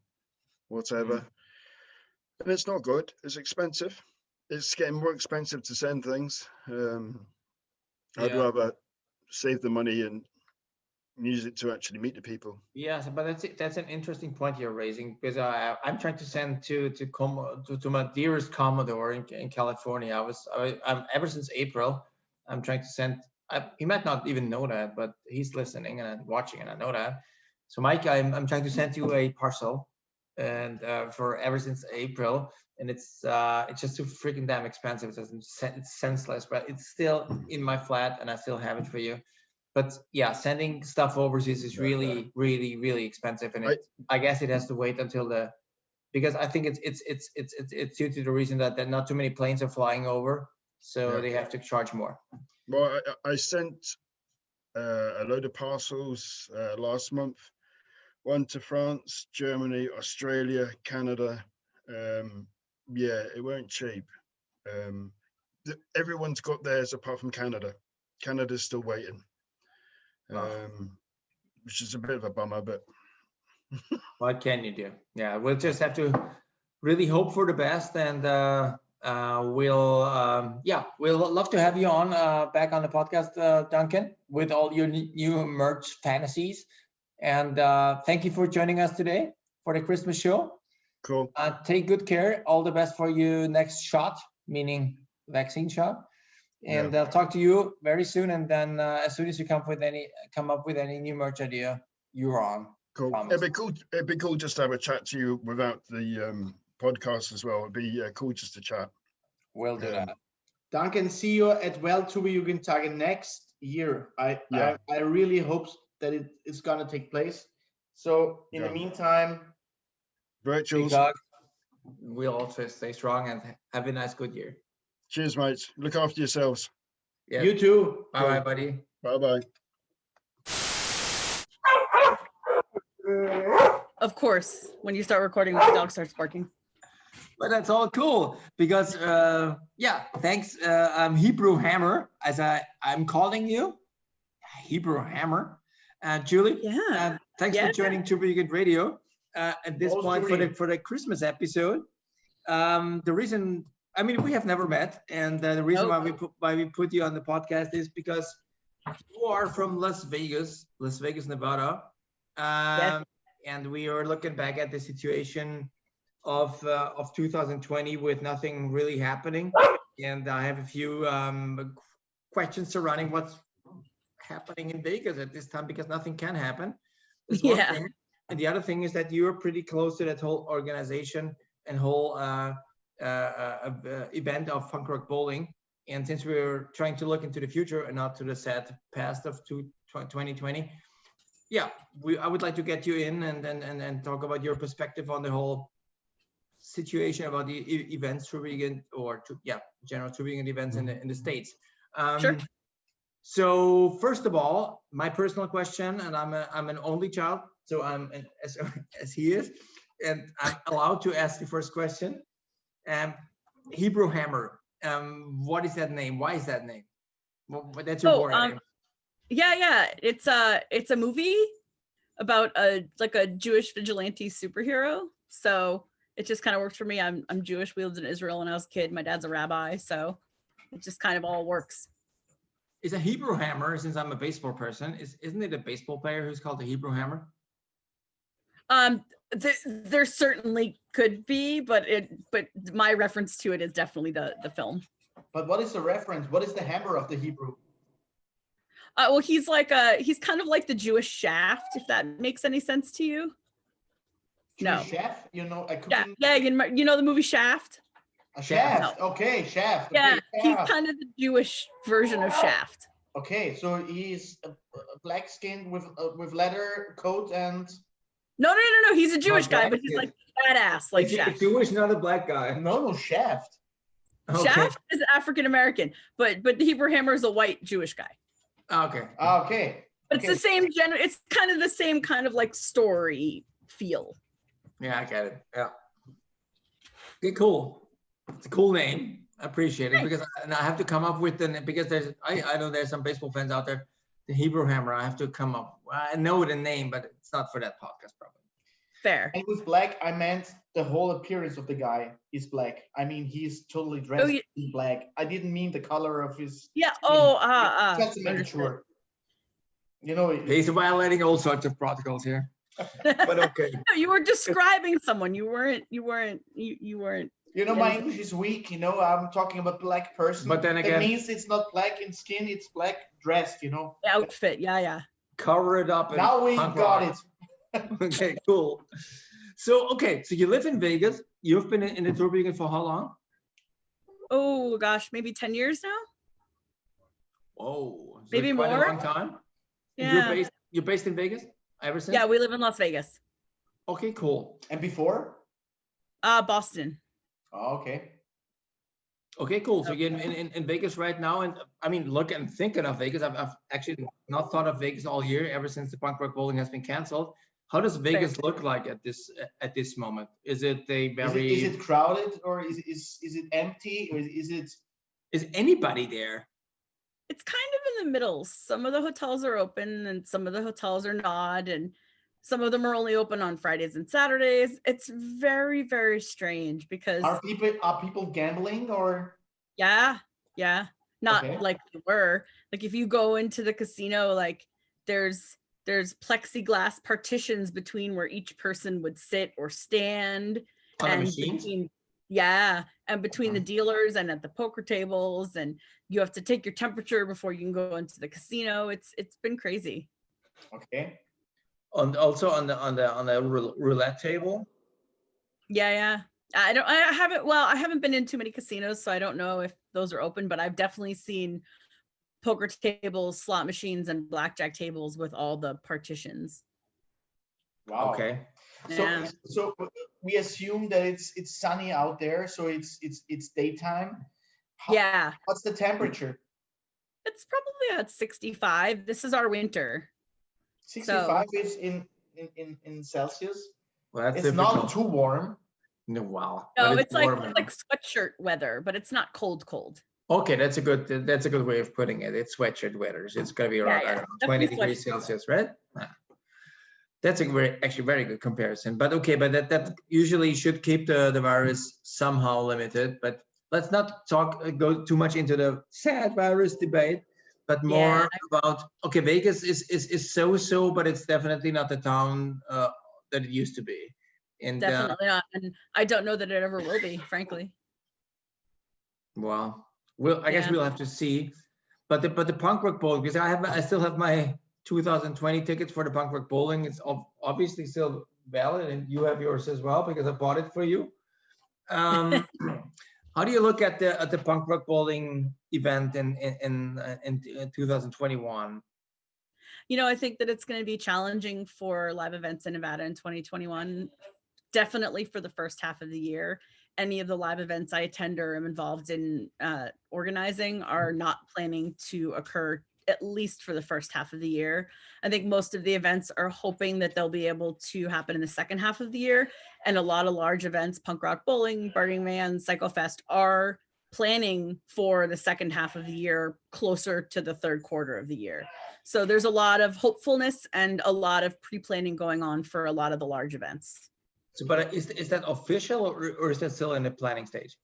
whatever, and it's not good. It's expensive. It's getting more expensive to send things. I'd Yeah. rather save the money and use it to actually meet the people. Yes, but that's an interesting point you're raising, because I'm trying to send to my dearest Commodore in California. I'm ever since April. I'm trying to send. He might not even know that, but he's listening and watching, and I know that. So, Mike, I'm trying to send you a parcel, and for ever since April, and it's just too freaking damn expensive. It's senseless, but it's still in my flat, and I still have it for you. But yeah, sending stuff overseas is really, really, really expensive, and I guess it has to wait until because I think it's due to the reason that not too many planes are flying over, so they have to charge more. Well, I sent a load of parcels last month. One to France, Germany, Australia, Canada. Yeah, it weren't cheap. Everyone's got theirs apart from Canada. Canada's still waiting. Which is a bit of a bummer, but what can you do? Yeah, we'll just have to really hope for the best, and we'll love to have you on back on the podcast, Duncan, with all your new merch fantasies. And thank you for joining us today for the Christmas show. Cool. Take good care. All the best for your next shot, meaning vaccine shot. And I'll talk to you very soon. And then as soon as you come up with any new merch idea, you're on. Cool. Promise. It'd be cool just to have a chat to you without the podcast as well. It'd be cool just to chat. We'll do that. Duncan, see you at Turbojugend next year. I really hope that it's gonna take place. So in the meantime, virtuals. We'll also stay strong and have a nice good year. Cheers, mates. Look after yourselves. Yeah. You too. Bye, buddy. Bye-bye. Of course, when you start recording, the dog starts barking. But that's all cool because, thanks, Hebrew Hammer, as I'm calling you, Hebrew Hammer. Julie, thanks for joining Turbojugend Radio at this point for the Christmas episode. The reason, we have never met, and the reason why we put you on the podcast is because you are from Las Vegas, Nevada, and we are looking back at the situation of 2020 with nothing really happening, and I have a few questions surrounding what's happening in Vegas at this time, because nothing can happen. That's one thing. And the other thing is that you're pretty close to that whole organization and whole event of Punk Rock Bowling. And since we're trying to look into the future and not to the sad past of 2020, I would like to get you in and talk about your perspective on the whole situation about the events Turbojugend general Turbojugend events in the States. Sure. So first of all, my personal question, and I'm an only child, so I'm as he is, and I'm allowed to ask the first question. Hebrew Hammer. What is that name? Why is that name? Well, that's your board name. It's a movie about a Jewish vigilante superhero. So it just kind of works for me. I'm Jewish. We lived in Israel when I was a kid. My dad's a rabbi, so it just kind of all works. Is a Hebrew Hammer, since I'm a baseball person, isn't it a baseball player who's called a Hebrew Hammer? There certainly could be, but my reference to it is definitely the film. But what is the reference? What is the hammer of the Hebrew? Well, he's kind of like the Jewish Shaft, if that makes any sense to you. No. chef? You know, a Yeah, cooking. yeah. You know the movie Shaft? A chef. No. Okay, Shaft. Yeah, Okay, he's Shaft. kind of the Jewish version of Shaft. Okay, so he's black skinned with leather coat and. No. He's a Jewish guy, black but he's kid. like badass, like Is he Shaft. Jewish, not a black guy? No, Shaft. Okay. Shaft is African American, but the Hebrew Hammer is a white Jewish guy. Okay. Okay. But it's the same it's kind of the same kind of like story feel. Yeah, I get it. Yeah. Okay, cool. It's a cool name. I appreciate it because I have to come up with because I know there's some baseball fans out there. The Hebrew Hammer. I have to come up. I know the name, but it's not for that podcast probably. Fair. And with black, I meant the whole appearance of the guy is black. I mean, he's totally dressed in black. I didn't mean the color of his. Yeah. Skin. Just to make it sure. You know, he's violating all sorts of protocols here. But okay. No, you were describing someone. You weren't. You know, my English is weak. You know, I'm talking about black person. But then again, it means it's not black in skin. It's black dressed. You know, outfit. Yeah. Cover it up. Now we got it. Okay, cool. So you live in Vegas. You've been in the Turbojugend for how long? Oh gosh, maybe 10 years now. Oh, so maybe quite more. A long time. Yeah. You're based in Vegas ever since? Yeah, we live in Las Vegas. Okay, cool. And before? Boston. Oh, okay. Okay, cool. So you're in Vegas right now, and I mean, thinking of Vegas. I've actually not thought of Vegas all year, ever since the punk rock bowling has been canceled. How does Vegas look like at this moment? Is it a very? Is it crowded or is it empty or is anybody there? It's kind of in the middle. Some of the hotels are open and some of the hotels are not, and some of them are only open on Fridays and Saturdays. It's very, very strange because are people gambling or? Yeah. Not like they were. Like if you go into the casino, like there's plexiglass partitions between where each person would sit or stand. On and the machines? Between the dealers and at the poker tables, and you have to take your temperature before you can go into the casino. It's been crazy. Okay. Also on the roulette table. Yeah. I haven't been in too many casinos, so I don't know if those are open, but I've definitely seen poker tables, slot machines, and blackjack tables with all the partitions. Wow. Okay. So we assume that it's sunny out there, so it's daytime. What's the temperature? It's probably at 65. This is our winter. 65 is in Celsius. Well, that's it's not too warm. No, wow. No, it's like sweatshirt weather, but it's not cold. Okay, that's a good way of putting it. It's sweatshirt weather. It's gonna be around I don't know, 20 degrees Celsius, right? That's a very good comparison. But okay, but that usually should keep the virus somehow limited. But let's not go too much into the sad virus debate, but more about Vegas is so, but it's definitely not the town that it used to be. And definitely not. And I don't know that it ever will be, frankly. Well, I guess we'll have to see. But the punk rock bowling, because I still have my 2020 tickets for the punk rock bowling. It's obviously still valid, and you have yours as well because I bought it for you. How do you look at the punk rock bowling event in 2021? I think that it's going to be challenging for live events in Nevada in 2021. Definitely for the first half of the year. Any of the live events I attend or am involved in organizing are not planning to occur at least for the first half of the year. I think most of the events are hoping that they'll be able to happen in the second half of the year. And a lot of large events, Punk Rock Bowling, Burning Man, Psychofest, are planning for the second half of the year, closer to the third quarter of the year. So there's a lot of hopefulness and a lot of pre-planning going on for a lot of the large events. So, but is that official or is that still in the planning stage?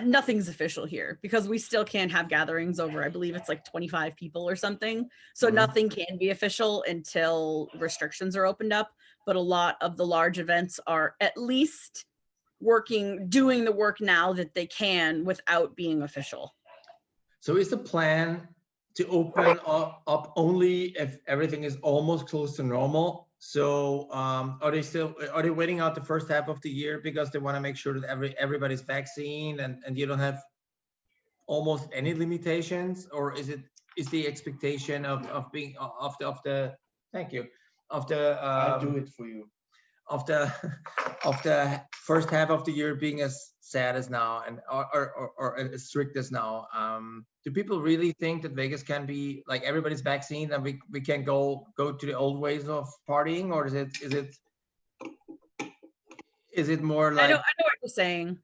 Nothing's official here because we still can't have gatherings over, I believe it's like 25 people or something. So nothing can be official until restrictions are opened up. But a lot of the large events are at least doing the work now that they can without being official. So is the plan to open up only if everything is almost close to normal, So are they waiting out the first half of the year because they want to make sure that everybody's vaccinated and you don't have almost any limitations, or is the expectation of being of the thank you of the I'll do it for you. of the of the first half of the year being as sad as now and or as strict as now? Do people really think that Vegas can be like everybody's vaccinated and we can go to the old ways of partying, or is it more like? I know what you're saying.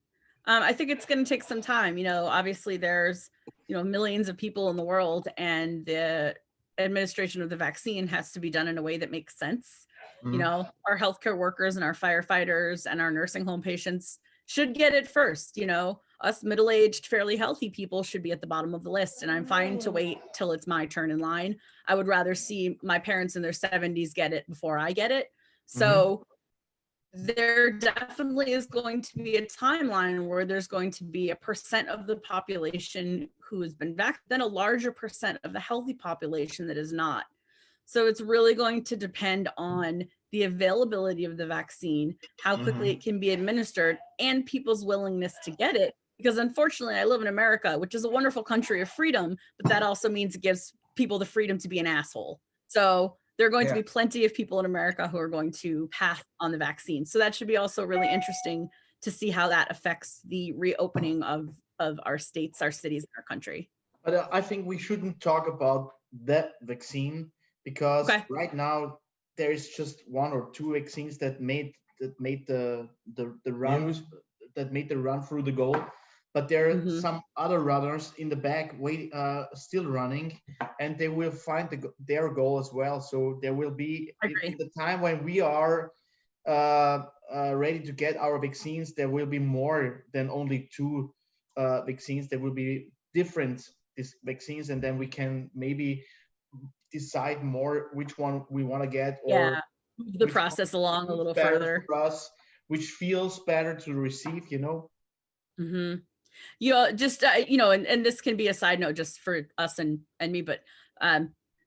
I think it's going to take some time. Obviously there's millions of people in the world, and the administration of the vaccine has to be done in a way that makes sense. Our healthcare workers and our firefighters and our nursing home patients should get it first. Us middle-aged, fairly healthy people should be at the bottom of the list, and I'm fine to wait till it's my turn in line. I would rather see my parents in their 70s get it before I get it. So there definitely is going to be a timeline where there's going to be a percent of the population who has been vaccinated, then a larger percent of the healthy population that is not. So it's really going to depend on the availability of the vaccine, how quickly it can be administered, and people's willingness to get it. Because unfortunately, I live in America, which is a wonderful country of freedom, but that also means it gives people the freedom to be an asshole. So there are going to be plenty of people in America who are going to pass on the vaccine. So that should be also really interesting to see how that affects the reopening of our states, our cities, and our country. But I think we shouldn't talk about that vaccine, because right now there is just one or two vaccines that made the run that made the run through the goal. But there are some other runners in the back still running, and they will find their goal as well. So there will be, in the time when we are ready to get our vaccines, there will be more than only two vaccines. There will be different vaccines, and then we can maybe decide more which one we want to get, or move the process along a little further for us, which feels better to receive. Just and this can be a side note just for us and me, but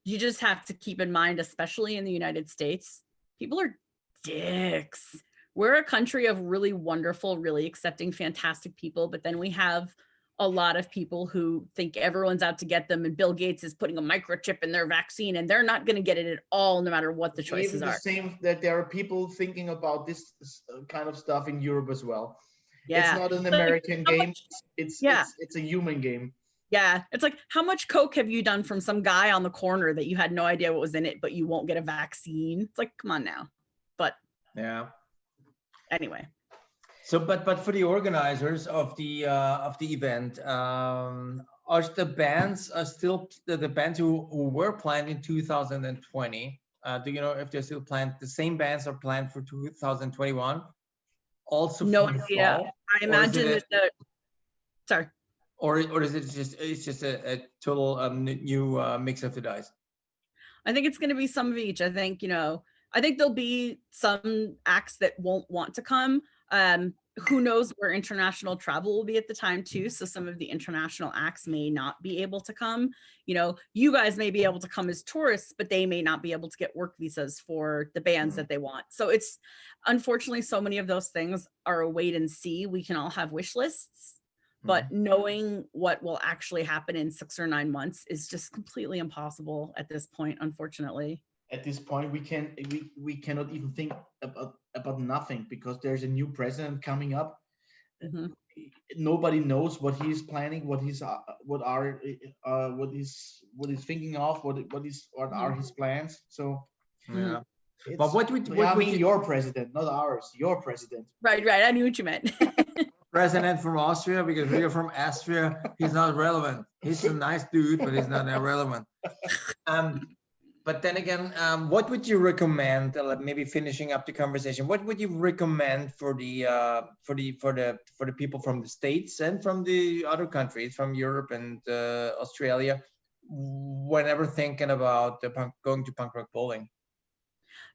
you just have to keep in mind, especially in the United States, people are dicks. We're a country of really wonderful, really accepting, fantastic people, but then we have a lot of people who think everyone's out to get them, and Bill Gates is putting a microchip in their vaccine, and they're not going to get it at all, no matter what the choices are. Same that there are people thinking about this kind of stuff in Europe as well. Yeah, it's not an American game. It's a human game. Yeah, it's like, how much coke have you done from some guy on the corner that you had no idea what was in it, but you won't get a vaccine? It's like, come on now. But anyway. So, but for the organizers of the event, are the bands still the bands who were planned in 2020? Do you know if they're still planned? The same bands are planned for 2021. Also, no idea. I imagine that. Sorry. Or is it just a total new mix of the dice? I think it's going to be some of each. I think there'll be some acts that won't want to come. Who knows where international travel will be at the time too. So some of the international acts may not be able to come. You guys may be able to come as tourists, but they may not be able to get work visas for the bands that they want. So it's unfortunately so many of those things are a wait and see. We can all have wish lists, but knowing what will actually happen in 6 or 9 months is just completely impossible at this point, unfortunately. At this point, we cannot even think about nothing, because there's a new president coming up. Nobody knows what he's planning, what he's thinking of, what are his plans. So but what your president, not ours, your president. Right. I knew what you meant. President from Austria, because we are from Austria. He's not relevant. He's a nice dude, but he's not relevant. But then again, what would you recommend? Maybe finishing up the conversation, what would you recommend for the people from the States and from the other countries, from Europe and Australia, whenever thinking about going to punk rock bowling?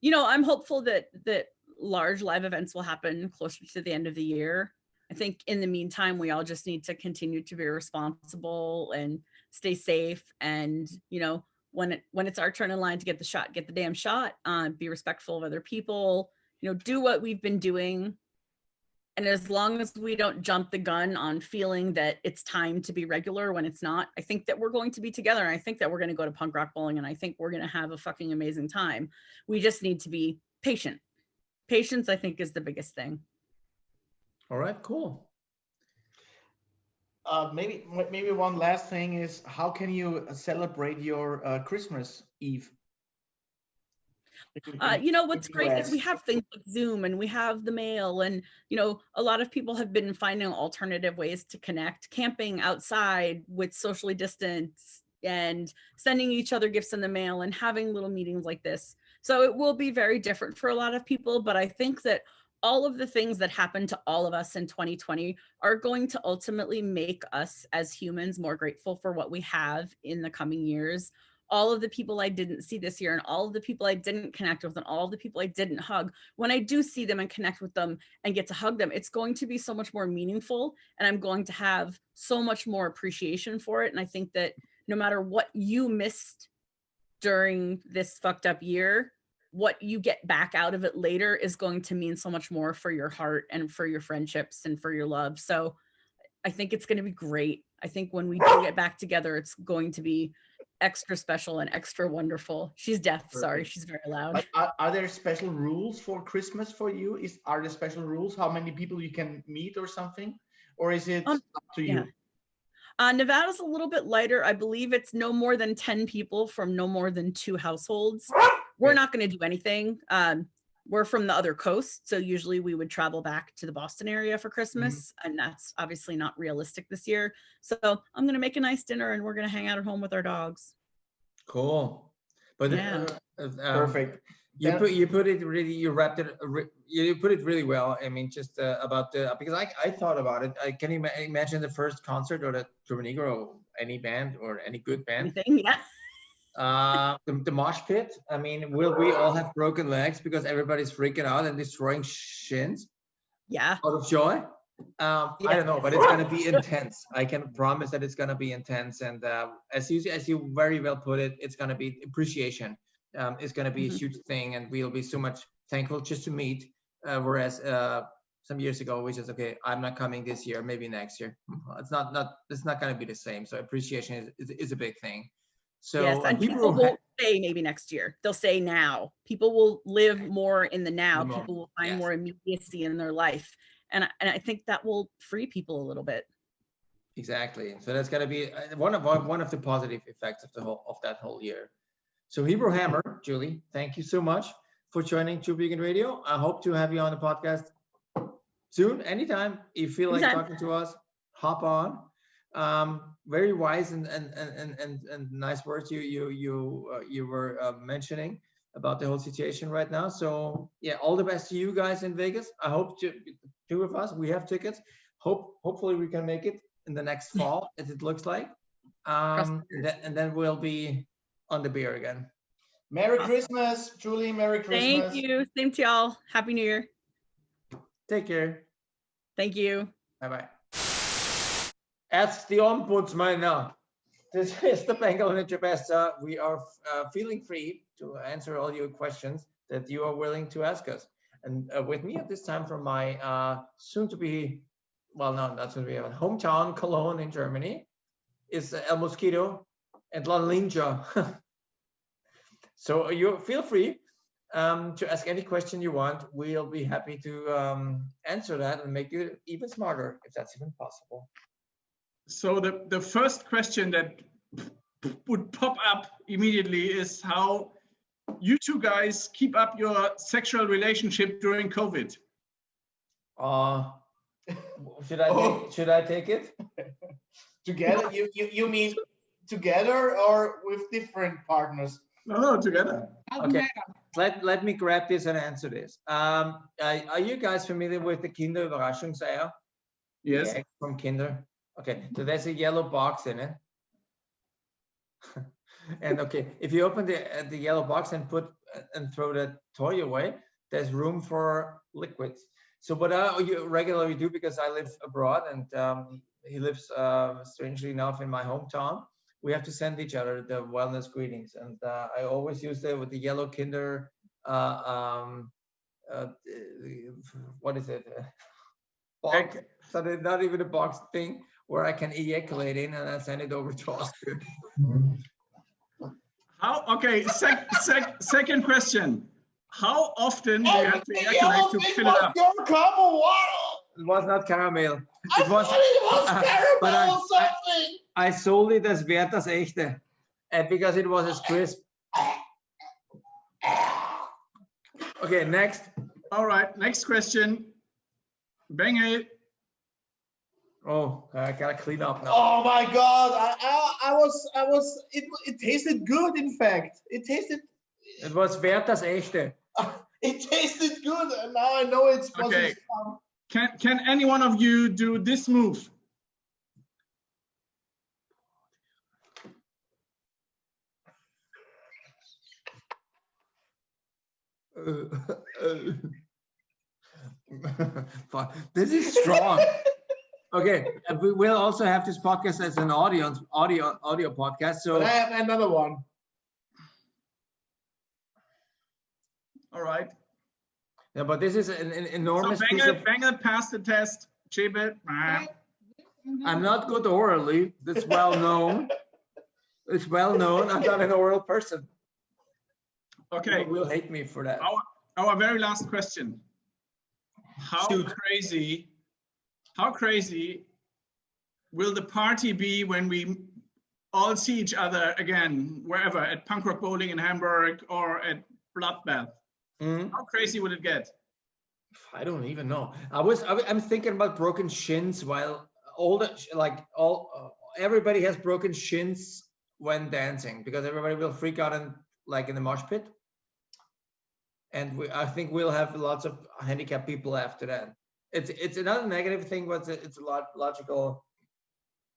I'm hopeful that large live events will happen closer to the end of the year. I think in the meantime, we all just need to continue to be responsible and stay safe, and when it's our turn in line to get the shot, get the damn shot. Be respectful of other people. Do what we've been doing. And as long as we don't jump the gun on feeling that it's time to be regular when it's not, I think that we're going to be together. And I think that we're going to go to punk rock bowling, and I think we're going to have a fucking amazing time. We just need to be patient. Patience, I think, is the biggest thing. All right, cool. Maybe one last thing is, how can you celebrate your Christmas Eve? What's great is we have things like Zoom, and we have the mail, and a lot of people have been finding alternative ways to connect, camping outside with socially distance and sending each other gifts in the mail and having little meetings like this. So it will be very different for a lot of people, but I think that all of the things that happened to all of us in 2020 are going to ultimately make us as humans more grateful for what we have in the coming years. All of the people I didn't see this year, and all of the people I didn't connect with, and all of the people I didn't hug, when I do see them and connect with them and get to hug them, it's going to be so much more meaningful, and I'm going to have so much more appreciation for it. And I think that no matter what you missed during this fucked up year, what you get back out of it later is going to mean so much more for your heart and for your friendships and for your love. So I think it's going to be great. I think when we do get back together, it's going to be extra special and extra wonderful. She's deaf. Sorry, she's very loud. Are there special rules for Christmas for you? Are there special rules how many people you can meet or something, or is it up to you? Nevada's a little bit lighter. I believe it's no more than 10 people from no more than 2 households. We're not going to do anything. We're from the other coast, so usually we would travel back to the Boston area for Christmas, and that's obviously not realistic this year. So I'm going to make a nice dinner, and we're going to hang out at home with our dogs. Cool. But yeah. Perfect. You put it really well. I mean, just about because I thought about it. Can you imagine the first concert or the Turbojugend, any band or any good band? Anything, yeah. The mosh pit. I mean, will we all have broken legs because everybody's freaking out and destroying shins? Yeah. Out of joy. I don't know, but it's gonna be intense. I can promise that it's gonna be intense. And as you very well put it, it's gonna be appreciation. It's gonna be a huge thing, and we'll be so much thankful just to meet. Whereas some years ago, we just I'm not coming this year, maybe next year. It's not gonna be the same. So appreciation is a big thing. So yes, and people won't say maybe next year. They'll say now. People will live more in the now. People will find more immediacy in their life, and I think that will free people a little bit. Exactly. So that's gonna be one of the positive effects of that whole year. So Hebrew Hammer, Julie, thank you so much for joining Turbojugend Radio. I hope to have you on the podcast soon, anytime. If you feel like talking to us, hop on. Very wise and nice words you were mentioning about the whole situation right now. So yeah, all the best to you guys in Vegas. I hope two of us, we have tickets. Hopefully we can make it in the next fall, as it looks like. And then we'll be on the beer again. Merry Christmas, Julie. Merry Christmas. Thank you. Same to y'all. Happy New Year. Take care. Thank you. Bye-bye. Ask the Ombudsman now. This is the Engel and Tschebesta. We are feeling free to answer all your questions that you are willing to ask us. And with me at this time from my soon-to-be, well, no, not soon-to-be, hometown, Cologne in Germany, is El Mosquito and La Linja. So you feel free to ask any question you want. We'll be happy to answer that and make you even smarter, if that's even possible. So the first question that would pop up immediately is how you two guys keep up your sexual relationship during COVID. Should I take it? Together? You mean together or with different partners? No, together. Okay. Let me grab this and answer this. Are you guys familiar with the Kinder Überraschungseier? Yes. From Kinder. Okay, so there's a yellow box in it. And if you open the yellow box and throw the toy away, there's room for liquids. So what I regularly do, because I live abroad and he lives strangely enough in my hometown, we have to send each other the wellness greetings, and I always use with the yellow Kinder. What is it? Box. So they're not even a box thing where I can ejaculate in, and I send it over to Austria. Okay, second question. How often do you have to ejaculate to fill it up? It was not caramel. It was caramel but something. I sold it as wert das echte, and because it was as crisp. Okay, next. All right, next question. Bengel. Oh, I gotta clean up now. Oh my God! It tasted good. In fact, it tasted. It was wert das echte. It tasted good, and now I know it's. Okay. Can any one of you do this move? This is strong. Okay, and we will also have this podcast as an audio podcast. So but I have another one. All right. Yeah, but this is an enormous so piece of. Bengel passed the test. Tschebesta. I'm not good orally. That's well known. It's well known. I'm not an oral person. Okay. People will hate me for that. Our very last question. How crazy will the party be when we all see each other again, wherever, at Punk Rock Bowling in Hamburg or at Bloodbath? How crazy would it get? I don't even know. I'm thinking about broken shins while everybody has broken shins when dancing, because everybody will freak out and like in the mosh pit. And I think we'll have lots of handicapped people after that. It's another negative thing, but it's a logical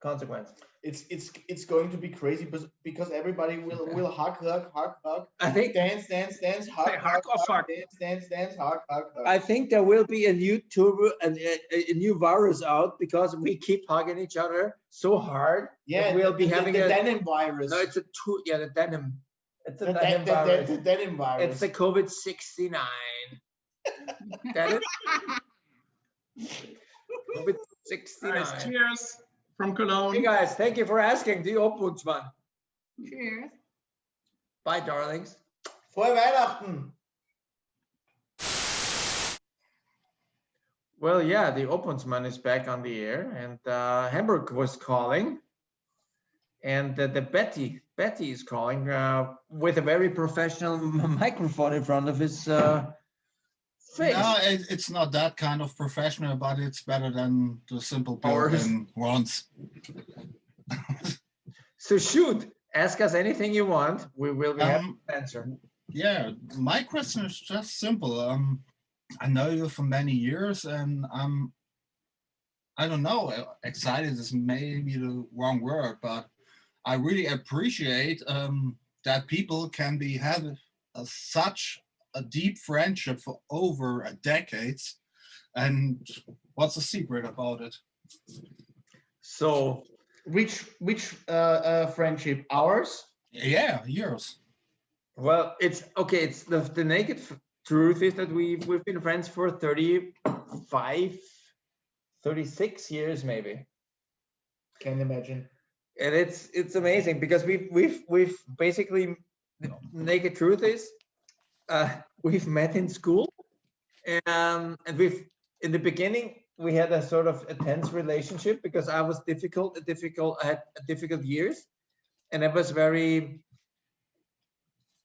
consequence. It's going to be crazy because everybody will hug. I think dance, hug, fuck. Dance, hug. I think there will be a new a new virus out because we keep hugging each other so hard. Yeah, we'll be having the denim virus. No, it's the denim. It's a denim virus. The denim virus. It's the COVID-69. Denim. COVID-69. Nice. Cheers from Cologne. Hey guys, thank you for asking. Die Obwunschmann. Cheers. Bye, darlings. Frohe Weihnachten. Well, yeah, the Obwunschmann is back on the air, and Hamburg was calling, and the Betty is calling with a very professional microphone in front of his face. No, it's not that kind of professional, but it's better than the simple Pilgrim once. So shoot, ask us anything you want. We will be happy to answer. Yeah, my question is just simple. I know you for many years, and I don't know, excited is maybe the wrong word, but I really appreciate that people can have such a deep friendship for over a decades. And what's the secret about it? So which friendship? Ours? Yeah, yours. Well, it's okay. It's the naked truth is that we've been friends for 35, 36 years maybe. Can't imagine. And it's amazing because we've basically, the naked truth is we've met in school, and in the beginning we had a sort of a tense relationship because I was I had difficult years, and I was very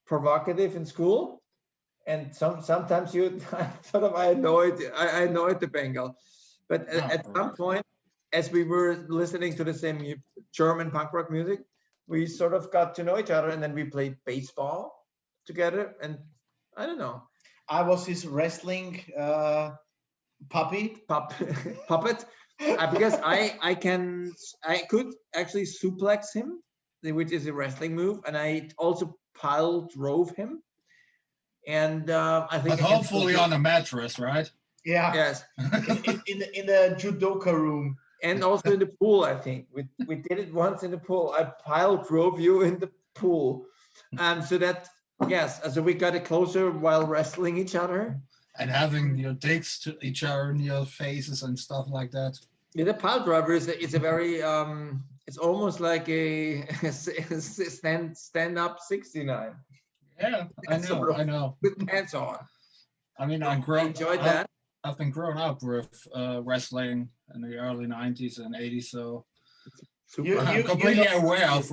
provocative in school, and sometimes I annoyed the Bengal, but at some point, as we were listening to the same German punk rock music, we sort of got to know each other, and then we played baseball together, and I don't know. I was his wrestling puppet because I could actually suplex him, which is a wrestling move, and I also pile drove him, and I think. But hopefully on a mattress, right? Yeah. Yes. in the judoka room. And also in the pool, I think we did it once in the pool. I drove you in the pool, so that yes, so we got it closer while wrestling each other and having your dicks to each other in your faces and stuff like that. Yeah, the pile driver is a very it's almost like a stand up 69. Yeah, I know. With pants on. I mean, I enjoyed that. I've been growing up with wrestling in the early 90s and 80s, so I'm completely aware of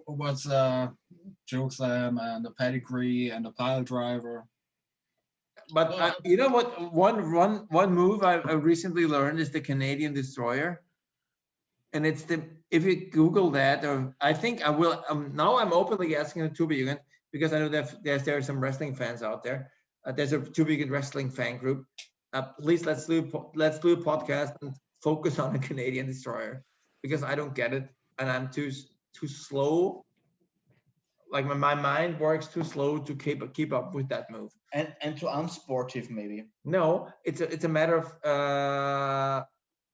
what's Chokeslam and the pedigree and the pile driver. But you know what? One move I recently learned is the Canadian Destroyer, and it's if you Google that, or I think I will. Now I'm openly asking the Turbojugend because I know that there are some wrestling fans out there. There's a Turbojugend wrestling fan group. Please let's do a podcast and focus on the Canadian Destroyer because I don't get it and I'm too slow. Like my mind works too slow to keep up with that move. And too unsportive maybe. No, it's a matter of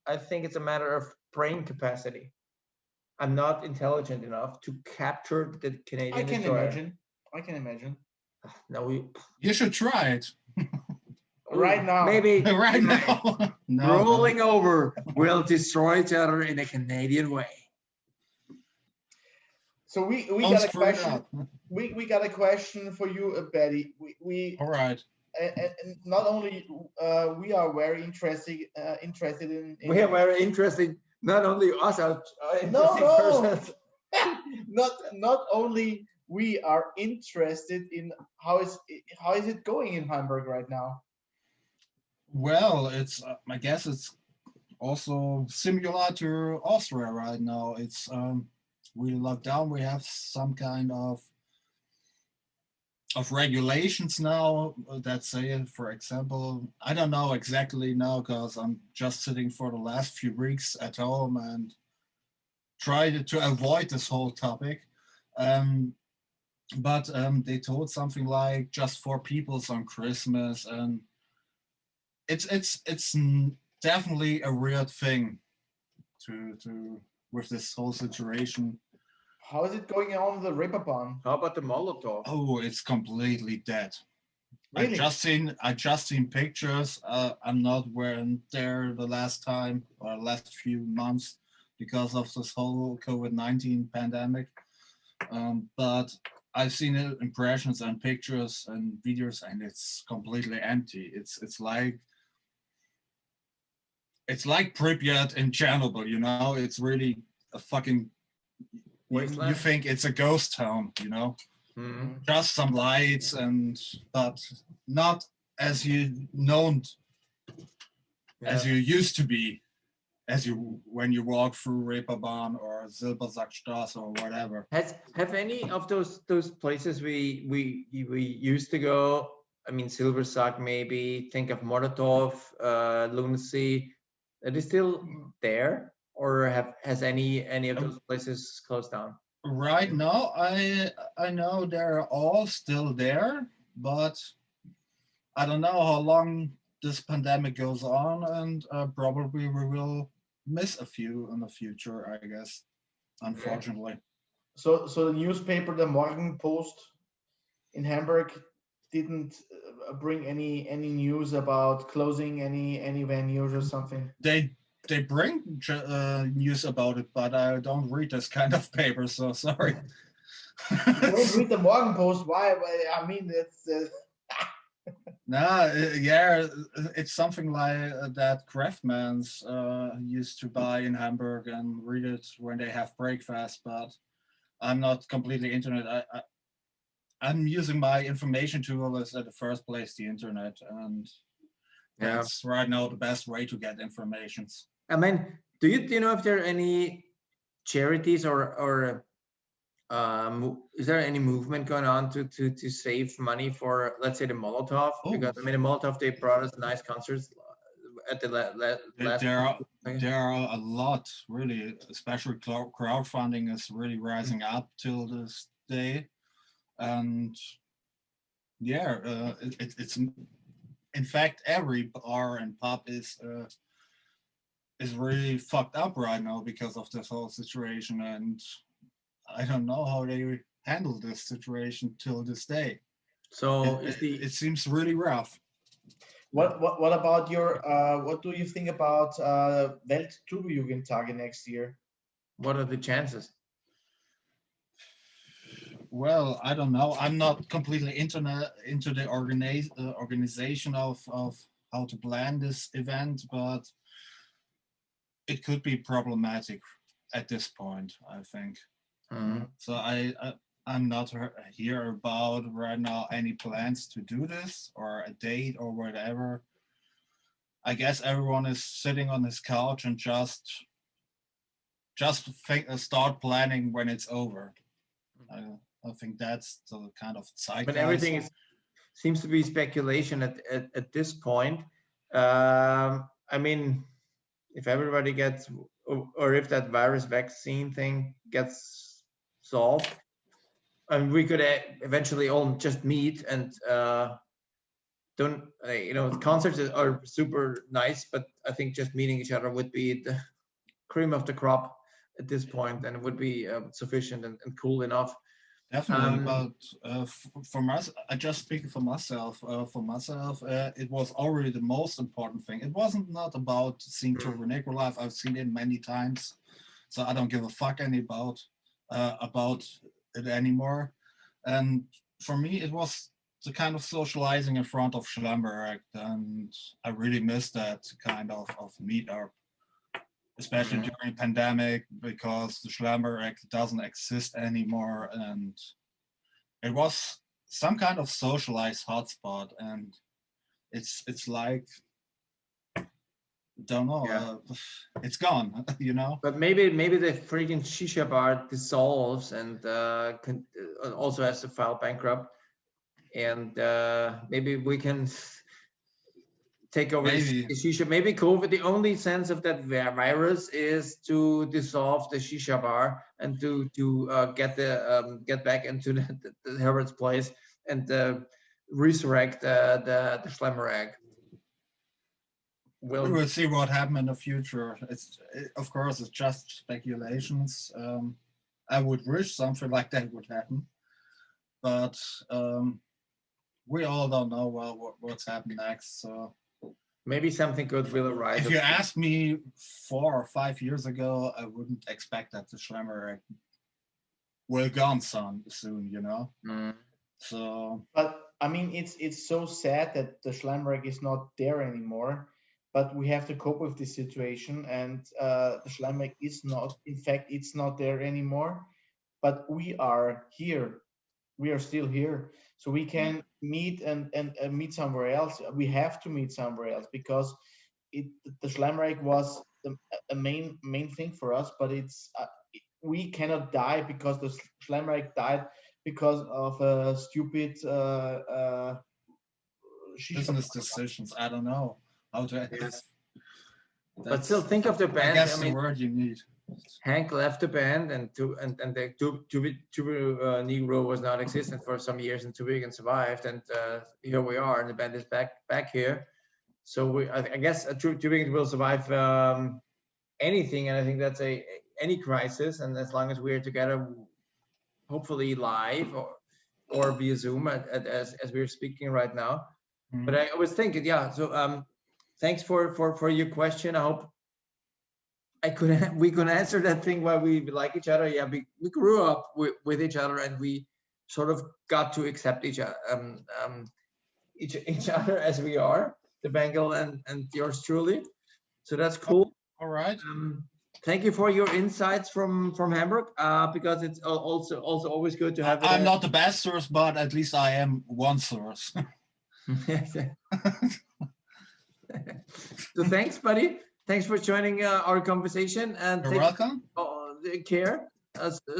I think it's a matter of brain capacity. I'm not intelligent enough to capture the Canadian Destroyer. I can imagine. No, you should try it. Right now. Maybe right now. No, rolling over will destroy each other in a Canadian way. So we got a question. We got a question for you, Betty. We all right. And not only we are very interested in. We are very interested. Not only us are no. not only we are interested in how is it going in Hamburg right now. Well, it's I guess it's also similar to Austria right now. It's we locked down. We have some kind of regulations now that say, for example, I don't know exactly now because I'm just sitting for the last few weeks at home and tried to avoid this whole topic. But they told something like just 4 people on Christmas, and it's definitely a weird thing to with this whole situation. How is it going on with the Reeperbahn? How about the Molotov? Oh, it's completely dead. Really? I just seen pictures. I'm not wearing there the last time or last few months because of this whole COVID-19 pandemic. But I've seen impressions and pictures and videos, and it's completely empty. It's like Pripyat in Chernobyl, you know. It's really a fucking. You think it's a ghost town, you know. Mm-hmm. Just some lights but not as you used to be, when you walk through Reeperbahn or Silbersackstraße or whatever. Have any of those places we used to go? I mean, Silbersack maybe. Think of Molotov, Lunacy. Are they still there, or has any of those places closed down? Right now, I know they're all still there, but I don't know how long this pandemic goes on, and probably we will miss a few in the future, I guess, unfortunately. So the newspaper, the Mourque Post in Hamburg, didn't bring any news about closing any venues or something. They bring news about it, but I don't read this kind of paper, so sorry. You don't read the Mourque Post? Why? I mean, it's. Yeah, it's something like that Craftmans used to buy in Hamburg and read it when they have breakfast, but I'm not completely internet. I'm using my information tool as at the first place, the internet, and that's right now the best way to get information. I mean, do you know if there are any charities or is there any movement going on to save money for, let's say, the Molotov? Because I mean, the Molotov, they brought us nice concerts at the last. There are a lot, really, especially crowdfunding is really rising up till this day, and it's in fact every bar and pub is is really fucked up right now because of this whole situation, and I don't know how they handle this situation till this day. So it seems really rough. What about your what do you think about Welt Turbojugend next year? What are the chances? Well, I don't know. I'm not completely into the organization of how to plan this event, but it could be problematic at this point, I think. So I'm not here about right now any plans to do this or a date or whatever. I guess everyone is sitting on his couch and just start planning when it's over. I think that's the kind of cycle. But everything seems to be speculation at this point. I mean, if everybody gets, or if that virus vaccine thing gets solved, and we could eventually all just meet and concerts are super nice, but I think just meeting each other would be the cream of the crop at this point, and it would be sufficient and cool enough. Definitely, but for us, I just speak for myself. It was already the most important thing. It wasn't not about seeing Turbo Negro live. I've seen it many times, so I don't give a fuck about it anymore. And for me, it was the kind of socializing in front of Schlemmerek, and I really miss that kind of meetup, especially during pandemic, because the Schlemmerek doesn't exist anymore, and it was some kind of socialized hotspot, and it's like, don't know, it's gone, you know. But maybe the freaking shisha bar dissolves and also has to file bankrupt, and maybe we can take over the shisha. Maybe COVID, the only sense of that virus is to dissolve the shisha bar and to get back into the Herbert's place and resurrect the Schlemmereg. We will see what happens in the future. Of course, it's just speculations. I would wish something like that would happen, but we all don't know what's happening next. So maybe something good will arise. If you asked me 4 or 5 years ago, I wouldn't expect that the Schlemmereg will gone soon, you know. So, but I mean, it's so sad that the Schlemmereg is not there anymore. But we have to cope with this situation, and the Schlemmereg is not. In fact, it's not there anymore. But we are here. We are still here, so we can meet and meet somewhere else. We have to meet somewhere else because the Schlemmereg was a main thing for us. But we cannot die because the Schlemmereg died because of stupid business decisions. I don't know how to. But still, think of the band. I guess the word you need. Hank left the band, and the Turbo Negro was not existent for some years, and Turbojugend survived, and here we are, and the band is back here. So I guess Turbojugend will survive anything, and I think that's any crisis, and as long as we're together, hopefully live or via Zoom as we're speaking right now. But I was thinking, so thanks for your question. I hope we could answer that thing why we like each other. Yeah, we grew up with each other, and we sort of got to accept each other as we are, the Bengal and yours truly. So that's cool. All right. Thank you for your insights from Hamburg, because it's also always good to have. I'm not the best source, but at least I am one source. So thanks, buddy. Thanks for joining our conversation, and you're welcome. Take care,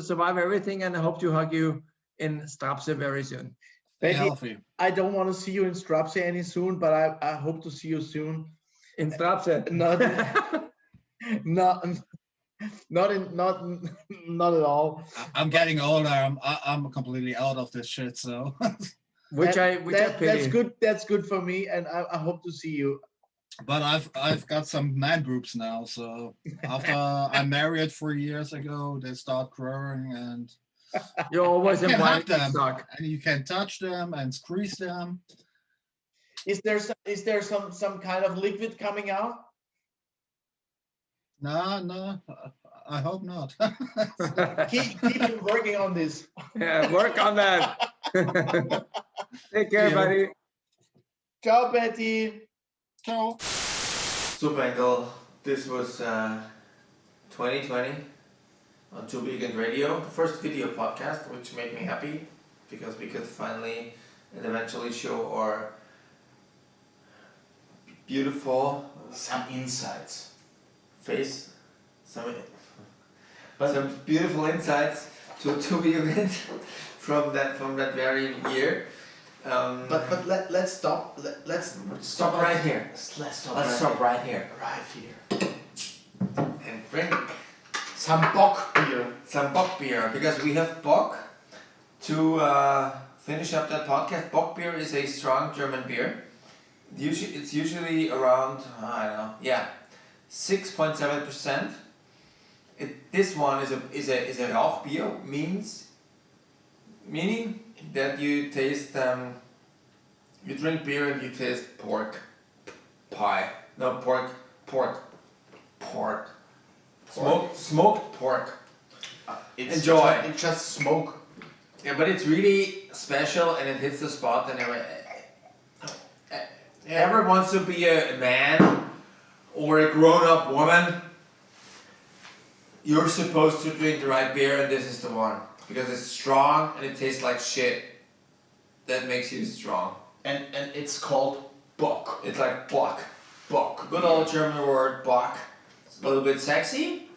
survive everything, and I hope to hug you in Strapse very soon. I don't want to see you in Strapse any soon, but I hope to see you soon in Strapse. Not at all. I'm getting older. I'm completely out of this shit. So, which I pity. That's good. That's good for me, and I hope to see you. but I've got some man boobs now. So after I married 4 years ago, they start growing, and You're always you can hug invited to them, suck. and you can touch them and squeeze them. Is there some kind of liquid coming out? No, I hope not. Keep working on this. Yeah, work on that. Take care, Yeah. buddy. Ciao, Betty. Ciao. Super Engel, this was 2020 on Turbojugend Radio, the first video podcast, which made me happy because we could finally and eventually show our beautiful Some insights. face, some beautiful insights to Turbojugend from that very year. But let's stop. Let's Stop right here. Let's stop. Let's stop right here Right here. and drink Some Bock beer. some Bock beer because we have Bock to finish up that podcast. Bock beer is a strong German beer. It's usually around 6.7%. This one is a Rauchbier, meaning that you taste you drink beer and you taste pork pie. No, pork. Smoked pork. Enjoy. It's just smoke. Yeah, but it's really special and it hits the spot and whoever wants to be a man or a grown-up woman, you're supposed to drink the right beer and this is the one. Because it's strong and it tastes like shit. That makes you strong. And it's called Bock. It's like Bock. Good old German word, Bock. It's a little bit sexy,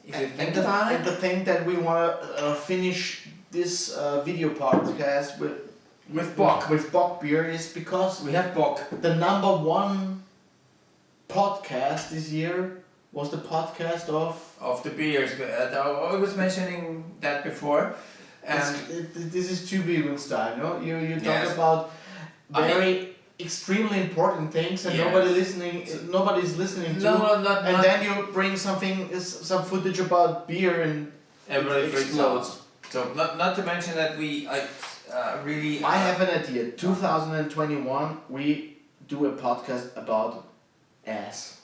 if you think about it. And the thing that we want to finish this video podcast with Bock beer is because We have Bock. the number one podcast this year was the podcast Of the beers. I was mentioning that before. this is Turbojugend style, no? You talk Yes. about very extremely important things and Yes. nobody's listening to. No, not. And then you bring some footage about beer and everybody it freaks explodes. out. So not to mention that we really. I have an idea. 2021, we do a podcast about ass.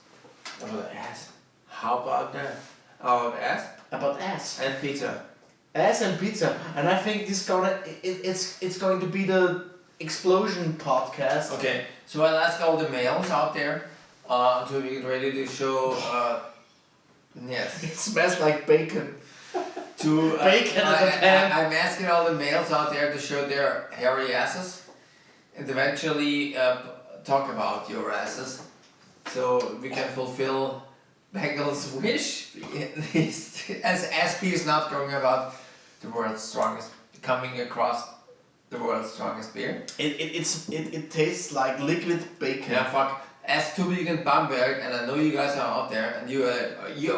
About ass. How about that? About ass About ass. and pizza. Ass and pizza. And I think it's going to be the explosion podcast. Okay, so I'll ask all the males out there to be ready to show. Yes. It smells like bacon. To Bacon in the pan. I'm asking all the males out there to show their hairy asses, and eventually talk about your asses, so we can fulfill Bengal's wish. as he is not talking about the world's strongest, coming across the world's strongest beer. It tastes like liquid bacon. Yeah, fuck. As Turbojugend Bamberg, and I know you guys are out there, and you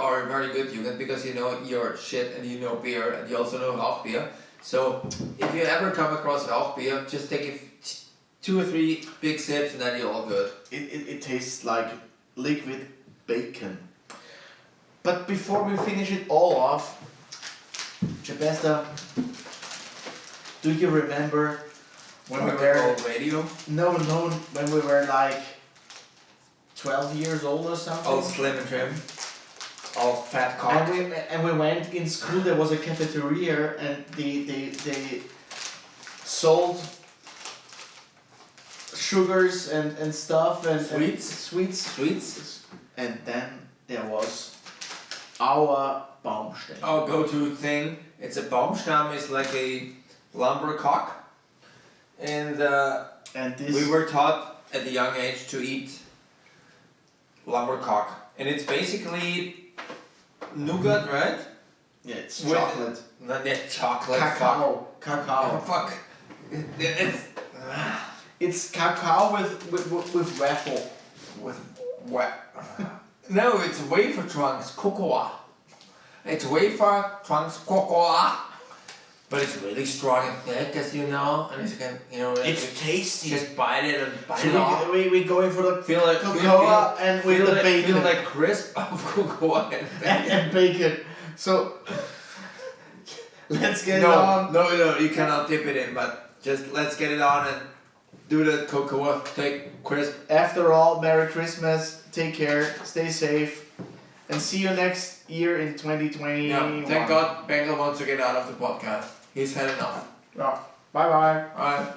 are very good Jugend because you know your shit and you know beer and you also know Rauchbier. So if you ever come across Rauchbier, just take 2 or 3 big sips and then you're all good. It tastes like liquid bacon. But before we finish it all off, Tschebesta, do you remember when we were radio? No, when we were like 12 years old or something? All slim and trim. All fat cock. And we went in school. There was a cafeteria, and they sold sugars and stuff and sweets. And then there was our Baumstamm. Our go-to thing. It's a Baumstamm. It's like a lumber cock, and this we were taught at a young age to eat lumber cock, and it's basically nougat, right? Yeah, it's With- chocolate. Not yet chocolate. Cacao. Fuck. Cacao. Oh, fuck. It's cacao with waffle. With what? No, it's wafer trunks cocoa. It's wafer trunks cocoa. But it's really strong and thick, as you know, and it's can It's tasty. Just bite it and bite So it off. we going for the Feel it, cocoa and with the bacon. Feel that crisp of cocoa and bacon. and bacon. So let's get it No, on. no, you cannot dip it in, but just let's get it on and do the cocoa thick crisp. After all, Merry Christmas. Take care. Stay safe. And see you next year in 2021. Yeah, thank God Bengal wants to get out of the podcast. He's had enough. Yeah. Bye bye. Alright.